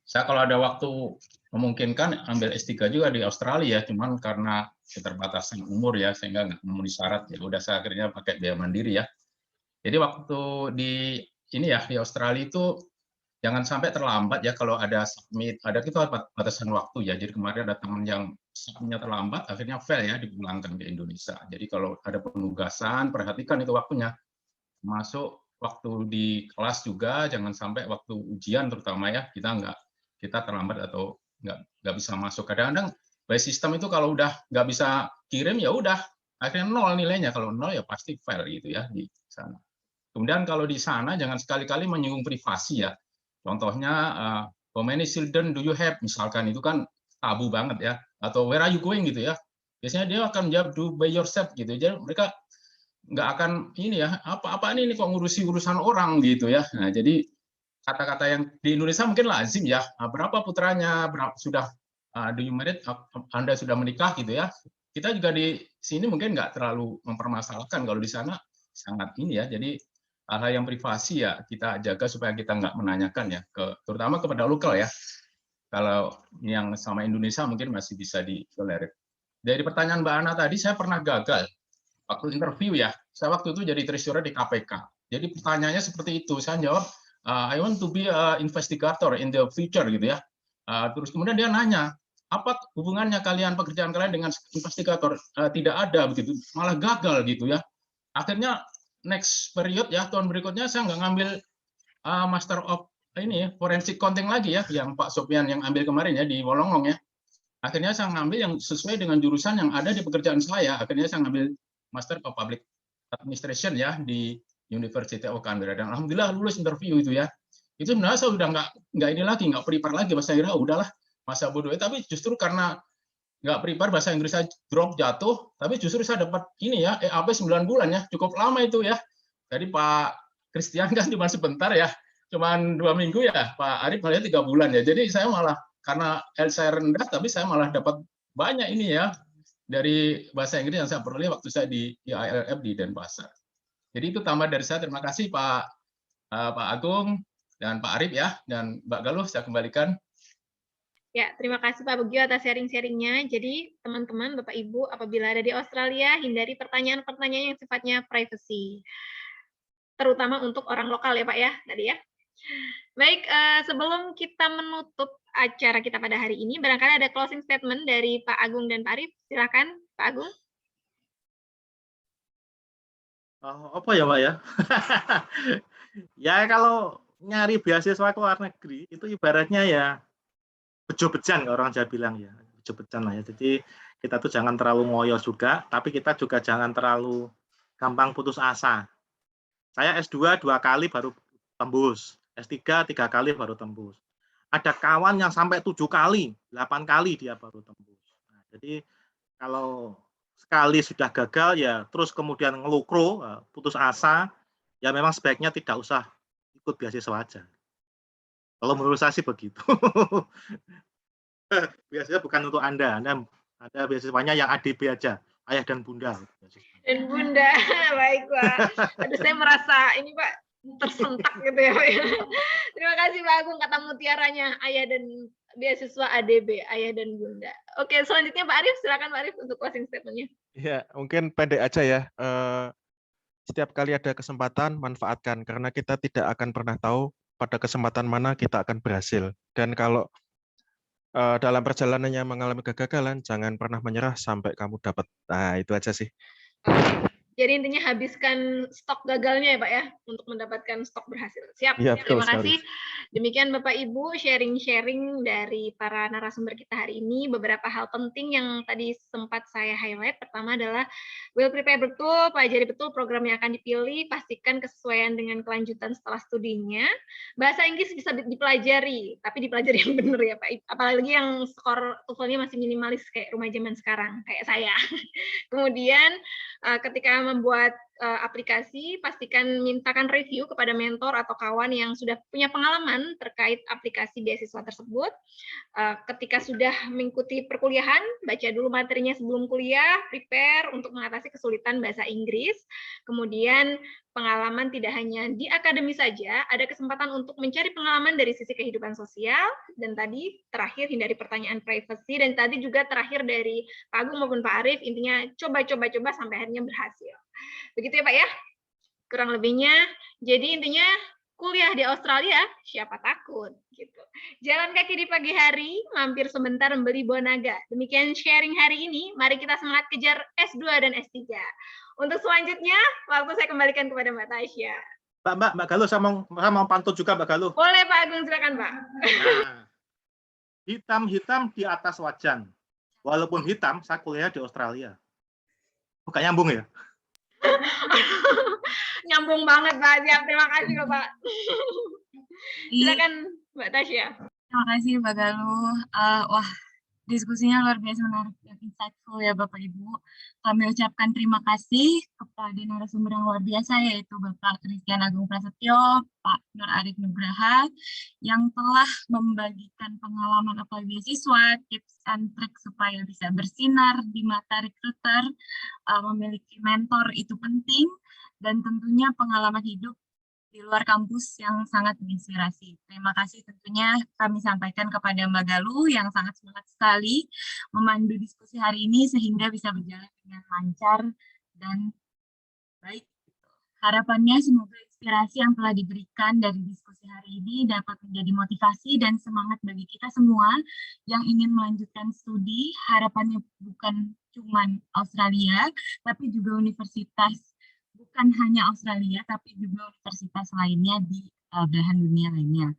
Saya kalau ada waktu memungkinkan ambil S3 juga di Australia, cuman karena keterbatasan umur ya, sehingga nggak memenuhi syarat. Ya udah saya akhirnya pakai biaya mandiri ya. Jadi waktu di ini ya di Australia itu jangan sampai terlambat ya kalau ada submit, ada kita batasan waktu ya. Jadi kemarin ada teman yang submitnya terlambat, akhirnya fail ya, dipulangkan ke Indonesia. Jadi kalau ada penugasan, perhatikan itu waktunya. Masuk waktu di kelas juga, jangan sampai waktu ujian terutama ya, kita terlambat atau nggak bisa masuk. Kadang-kadang by sistem itu kalau udah nggak bisa kirim ya udah akhirnya 0 nilainya. Kalau 0 ya pasti fail gitu ya di sana. Kemudian kalau di sana jangan sekali-kali menyinggung privasi ya. Contohnya how many children do you have misalkan, itu kan tabu banget ya. Atau where are you going gitu ya. Biasanya dia akan menjawab do by yourself gitu. Jadi mereka nggak akan ini ya, apa-apaan ini kok ngurusi urusan orang gitu ya. Nah, jadi kata-kata yang di Indonesia mungkin lazim ya, berapa putranya, sudah do you married, Anda sudah menikah gitu ya. Kita juga di sini mungkin nggak terlalu mempermasalahkan, kalau di sana sangat ini ya. Jadi hal-hal yang privasi ya kita jaga supaya kita nggak menanyakan ya, terutama kepada lokal ya. Kalau yang sama Indonesia mungkin masih bisa ditolerir. Dari pertanyaan Mbak Ana tadi, saya pernah gagal waktu interview ya. Saya waktu itu jadi treasurer di KPK. Jadi pertanyaannya seperti itu. Saya jawab, I want to be an investigator in the future gitu ya. Terus kemudian dia nanya, apa hubungannya pekerjaan kalian dengan investigator? Tidak ada begitu, malah gagal gitu ya. Akhirnya next period ya, tahun berikutnya saya nggak ngambil Master of Forensic Accounting lagi ya, yang Pak Sofian yang ambil kemarin ya di Wolongong ya. Akhirnya saya ngambil yang sesuai dengan jurusan yang ada di pekerjaan saya. Akhirnya saya ngambil Master of Public Administration ya di University of Canberra, dan alhamdulillah lulus interview itu ya. Itu sebenarnya saya udah nggak ini lagi, nggak prepare lagi, bahasa Inggris udahlah masa bodoh. Tapi justru karena nggak prepare, bahasa Inggris saya drop jatuh, tapi justru saya dapat ini ya, EAP 9 bulan ya, cukup lama itu ya. Jadi Pak Christian kan cuma sebentar ya, cuma 2 minggu ya, Pak Arief malah 3 bulan ya. Jadi saya malah karena saya rendah, tapi saya malah dapat banyak ini ya dari bahasa Inggris yang saya peroleh waktu saya di ILF di Denpasar. Jadi itu tambah dari saya. Terima kasih Pak Agung dan Pak Arief ya, dan Mbak Galuh saya kembalikan. Ya, terima kasih Pak Bagio atas sharing-sharingnya. Jadi teman-teman, Bapak Ibu, apabila ada di Australia, hindari pertanyaan-pertanyaan yang sifatnya privacy, terutama untuk orang lokal ya Pak ya, tadi ya. Baik, sebelum kita menutup acara kita pada hari ini, barangkali ada closing statement dari Pak Agung dan Pak Arief. Silakan, Pak Agung. Apa ya Pak ya? Ya kalau nyari beasiswa ke luar negeri itu ibaratnya ya bejo-bejan, orang Jawa bilang ya, bejo-bejan lah ya. Jadi kita tuh jangan terlalu ngoyo juga, tapi kita juga jangan terlalu gampang putus asa. Saya S2 2 kali baru tembus. S3 3 kali baru tembus. Ada kawan yang sampai 7 kali, 8 kali dia baru tembus. Nah, jadi kalau sekali sudah gagal ya terus kemudian ngelukro, putus asa, ya memang sebaiknya tidak usah ikut beasiswa aja. Kalau menurut saya sih begitu. Biasanya bukan untuk Anda ada beasiswanya yang ADB aja, ayah dan bunda. Dan bunda, baik Pak. Aduh, saya merasa ini Pak tersentak gitu ya Pak. Terima kasih Pak Agung, kata mutiaranya ayah dan beasiswa ADB, ayah dan bunda. Oke, selanjutnya Pak Arif, silakan Pak Arif untuk closing statement-nya. Ya, mungkin pendek aja ya. Setiap kali ada kesempatan, manfaatkan. Karena kita tidak akan pernah tahu pada kesempatan mana kita akan berhasil. Dan kalau dalam perjalanannya mengalami kegagalan, jangan pernah menyerah sampai kamu dapat. Nah, itu aja sih. Jadi intinya habiskan stok gagalnya ya Pak ya, untuk mendapatkan stok berhasil. Siap, Ya, terima kasih. Demikian Bapak Ibu sharing-sharing dari para narasumber kita hari ini. Beberapa hal penting yang tadi sempat saya highlight. Pertama adalah well prepare betul, pelajari betul program yang akan dipilih, pastikan kesesuaian dengan kelanjutan setelah studinya. Bahasa Inggris bisa dipelajari, tapi dipelajari yang benar ya Pak. Apalagi yang skor TOEFL-nya masih minimalis kayak rumah zaman sekarang, kayak saya. Kemudian ketika membuat aplikasi, pastikan mintakan review kepada mentor atau kawan yang sudah punya pengalaman terkait aplikasi beasiswa tersebut. Ketika sudah mengikuti perkuliahan, baca dulu materinya sebelum kuliah, prepare untuk mengatasi kesulitan bahasa Inggris. Kemudian pengalaman tidak hanya di akademi saja, ada kesempatan untuk mencari pengalaman dari sisi kehidupan sosial, dan tadi terakhir hindari pertanyaan privasi, dan tadi juga terakhir dari Pak Agung maupun Pak Arif, intinya coba-coba sampai akhirnya berhasil. Begitu ya Pak ya, kurang lebihnya. Jadi intinya kuliah di Australia, siapa takut gitu. Jalan kaki di pagi hari, mampir sebentar membeli buah naga. Demikian sharing hari ini, mari kita semangat kejar S2 dan S3. Untuk selanjutnya, waktu saya kembalikan kepada Mbak Tasya. Mbak Galuh, saya mau pantun juga Mbak Galuh. Boleh Pak Agung, silakan Pak. Nah, hitam-hitam di atas wajan. Walaupun hitam, saya kuliah di Australia. Bukan nyambung ya? Nyambung banget Pak. Siap, terima kasih loh Pak. Silakan Mbak Tasya. Terima kasih Mbak Galuh. Wah, diskusinya luar biasa menarik dan insightful ya Bapak Ibu. Kami ucapkan terima kasih kepada narasumber yang luar biasa yaitu Bapak Christian Agung Prasetyo, Pak Nur Arif Nugraha yang telah membagikan pengalaman apply beasiswa, tips and trik supaya bisa bersinar di mata recruiter, memiliki mentor itu penting, dan tentunya pengalaman hidup di luar kampus yang sangat menginspirasi. Terima kasih tentunya kami sampaikan kepada Mbak Galuh yang sangat semangat sekali memandu diskusi hari ini sehingga bisa berjalan dengan lancar dan baik. Harapannya semoga inspirasi yang telah diberikan dari diskusi hari ini dapat menjadi motivasi dan semangat bagi kita semua yang ingin melanjutkan studi. Harapannya bukan cuma Australia, tapi juga universitas. Bukan hanya Australia, tapi juga universitas lainnya di belahan dunia lainnya.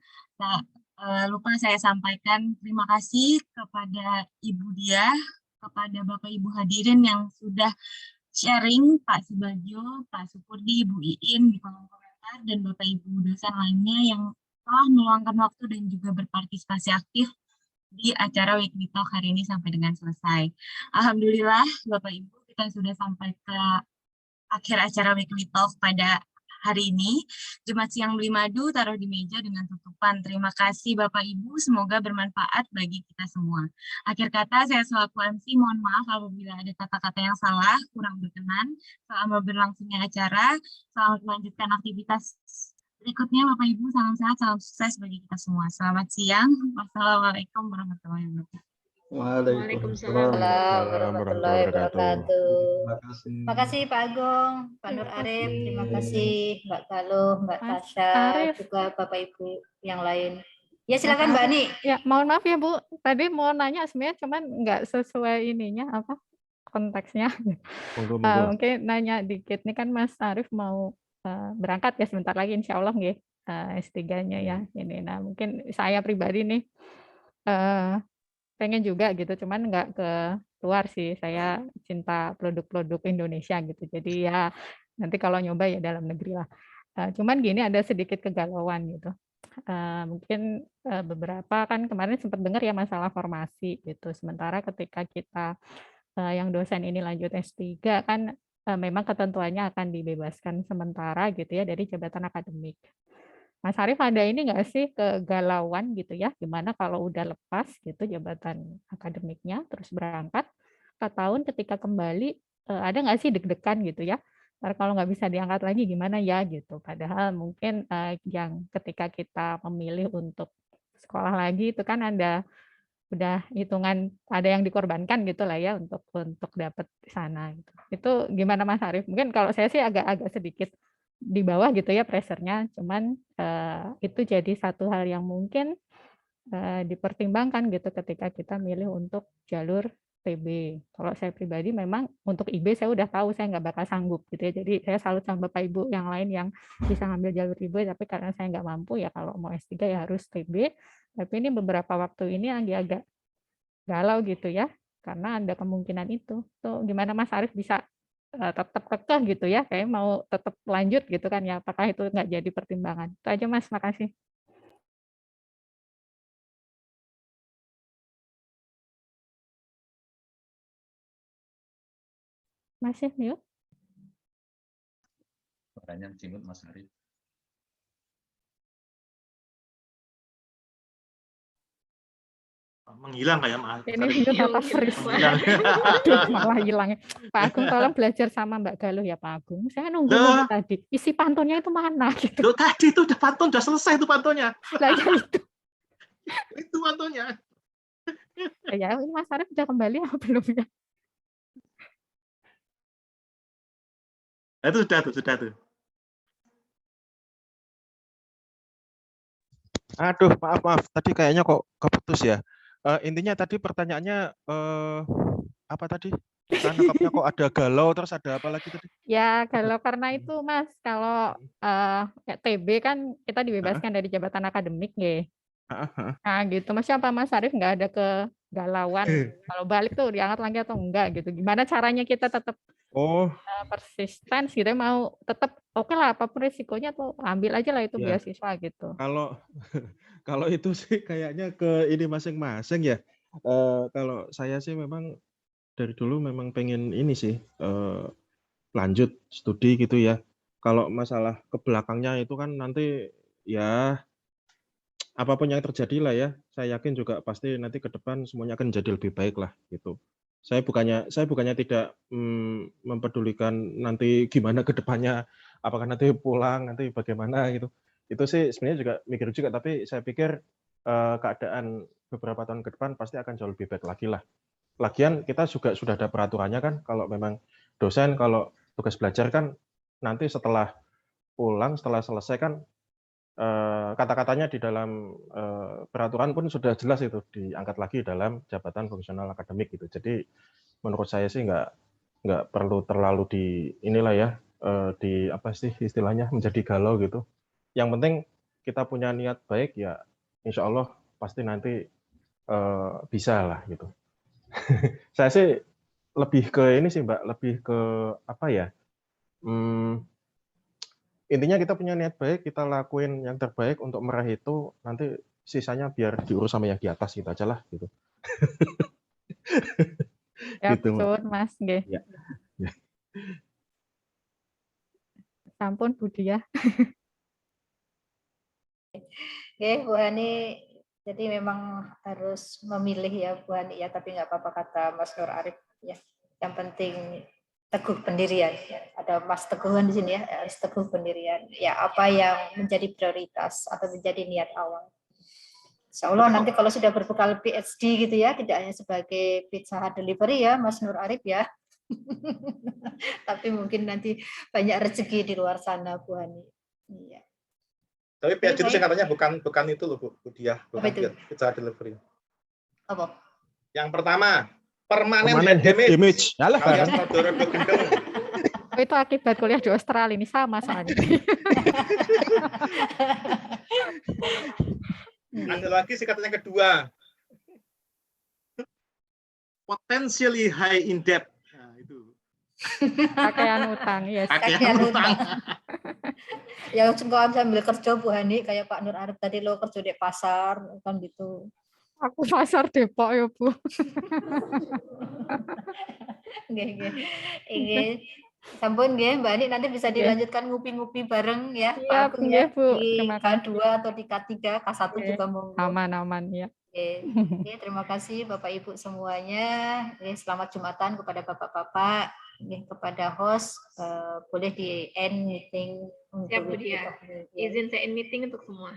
Lupa saya sampaikan terima kasih kepada Ibu Diah, kepada Bapak Ibu hadirin yang sudah sharing, Pak Subagio, Pak Supurdi, Ibu Iin di kolom komentar, dan Bapak Ibu dosen lainnya yang telah meluangkan waktu dan juga berpartisipasi aktif di acara Weekly Talk hari ini sampai dengan selesai. Alhamdulillah, Bapak Ibu, kita sudah sampai ke akhir acara Weekly Talk pada hari ini. Jumat siang beli madu, taruh di meja dengan tutupan. Terima kasih Bapak Ibu, semoga bermanfaat bagi kita semua. Akhir kata, saya selaku MC mohon maaf apabila ada kata-kata yang salah, kurang berkenan. Selamat berlangsungnya acara, selamat melanjutkan aktivitas berikutnya Bapak Ibu, salam sehat, salam sukses bagi kita semua. Selamat siang, wassalamualaikum warahmatullahi wabarakatuh. Waalaikumsalam warahmatullahi wabarakatuh. Terima kasih. Terima kasih Pak Agung, Pak Nur Arif, terima kasih Mbak Galuh, Mbak Tasya, juga Bapak Ibu yang lain. Ya silakan Mbak Ani. Ya, mohon maaf ya Bu, tadi mau nanya sebenarnya cuman nggak sesuai ininya apa konteksnya. Mungkin nanya dikit nih kan Mas Arif mau berangkat ya sebentar lagi insya Allah nggih S3-nya ya ini. Nah mungkin saya pribadi nih pengen juga gitu, cuman nggak ke luar sih. Saya cinta produk-produk Indonesia gitu. Jadi ya nanti kalau nyoba ya dalam negeri lah. Cuman gini ada sedikit kegalauan gitu. mungkin beberapa kan kemarin sempat dengar ya masalah formasi gitu. Sementara ketika kita yang dosen ini lanjut S3 kan memang ketentuannya akan dibebaskan sementara gitu ya dari jabatan akademik. Mas Arief ada ini nggak sih kegalauan gitu ya, gimana kalau udah lepas gitu jabatan akademiknya terus berangkat 4 tahun ketika kembali ada nggak sih deg-degan gitu ya? Ntar kalau nggak bisa diangkat lagi gimana ya gitu. Padahal mungkin yang ketika kita memilih untuk sekolah lagi itu kan udah hitungan ada yang dikorbankan gitu lah ya untuk dapat di sana gitu. Itu gimana Mas Arief? Mungkin kalau saya sih agak sedikit di bawah gitu ya pressure-nya, cuman itu jadi satu hal yang mungkin dipertimbangkan gitu ketika kita milih untuk jalur PB. Kalau saya pribadi memang untuk IB saya udah tahu saya nggak bakal sanggup gitu ya. Jadi saya salut sama Bapak Ibu yang lain yang bisa ngambil jalur IB, tapi karena saya nggak mampu ya kalau mau S3 ya harus PB. Tapi ini beberapa waktu ini agak galau gitu ya, karena ada kemungkinan itu. Tuh gimana Mas Arief bisa tetap kekeh gitu ya, kayak mau tetap lanjut gitu kan ya, apakah itu nggak jadi pertimbangan? Itu aja Mas, makasih. Masih mute? Pertanyaan cimut Mas Arief. Menghilang kayak Mas Ini mute apa freeze? Aduh, malah hilang. Pak Agung tolong belajar sama Mbak Galuh ya Pak Agung. Saya nunggu tadi. Isi pantunnya itu mana gitu. Loh, tadi itu udah pantun, udah selesai itu pantunnya. Lah ya itu. Itu pantunnya. Ya, ini Mas Arief udah kembali apa belum ya? Itu sudah tuh. Aduh, maaf. Tadi kayaknya kok keputus ya. Intinya tadi pertanyaannya apa tadi? Saya nangkapnya kok ada galau terus ada apa lagi tadi? Ya galau karena itu Mas, kalau TB kan kita dibebaskan dari jabatan akademik ya. Nah gitu, siapa Mas Arief nggak ada kegalauan kalau balik tuh diangkat lagi atau enggak gitu. Gimana caranya kita tetap persisten gitu, mau tetap oke lah apapun risikonya tuh ambil aja lah itu Ya, beasiswa gitu. Kalau itu sih kayaknya ke ini masing-masing ya. Kalau saya sih memang dari dulu memang pengen ini sih lanjut studi gitu ya. Kalau masalah ke belakangnya itu kan nanti ya apapun yang terjadi lah ya, saya yakin juga pasti nanti ke depan semuanya akan jadi lebih baik lah gitu. Saya bukannya tidak mempedulikan nanti gimana ke depannya, apakah nanti pulang, nanti bagaimana gitu. Itu sih sebenarnya juga mikir juga, tapi saya pikir keadaan beberapa tahun ke depan pasti akan jauh lebih baik lagi lah. Lagian kita juga sudah ada peraturannya kan, kalau memang dosen kalau tugas belajar kan nanti setelah pulang, setelah selesai kan kata-katanya di dalam peraturan pun sudah jelas itu diangkat lagi dalam jabatan fungsional akademik gitu. Jadi menurut saya sih nggak perlu terlalu di inilah ya di apa sih istilahnya menjadi galau gitu. Yang penting kita punya niat baik ya, insya Allah pasti nanti bisa lah gitu. Saya sih lebih ke ini sih Mbak, lebih ke apa ya? Intinya kita punya niat baik, kita lakuin yang terbaik untuk meraih itu, nanti sisanya biar diurus sama yang di atas gitu aja lah gitu. Ya gitu, betul Mas, nggih. Ya. Sampun Budi ya. Oke, Bu Hani, jadi memang harus memilih ya Bu Hani ya, tapi nggak apa-apa kata Mas Nur Arief ya. Yang penting teguh pendirian. Ada Mas Teguhan di sini ya, harus teguh pendirian. Ya apa yang menjadi prioritas atau menjadi niat awal. Insya Allah nanti kalau sudah berbekal PhD gitu ya, tidak hanya sebagai pizza delivery ya Mas Nur Arief ya. Tapi mungkin nanti banyak rezeki di luar sana Bu Hani. Iya. Tapi PhD itu singkatannya bukan itu loh Bu Diah, bukan pizza delivery. Apa? Yang pertama, permanent head image. Alias produk gendeng. Oh, itu akibat kuliah di Australia ini sama soalnya. Ada lagi singkatannya kedua. Potentially high in debt. Nah, itu. Pakaian utang, yes. Pakaian utang. Yang sambil kerja Bu Hani kayak Pak Nur Arif tadi lo kerja di pasar kan gitu. Aku pasar Depok ya Bu. Nggih. Sampun nggih Mbak Ani, nanti bisa dilanjutkan ngupi-ngupi bareng ya Pak Siap, Agung ya Bu. di Terima K2 kasih. atau di K3, K1 juga monggo. Aman-aman ya. Oke, terima kasih Bapak Ibu semuanya. Selamat Jumatan kepada Bapak-bapak, kepada host, boleh di end meeting untuk Siap Bu Dia. Izin saya end meeting untuk semua.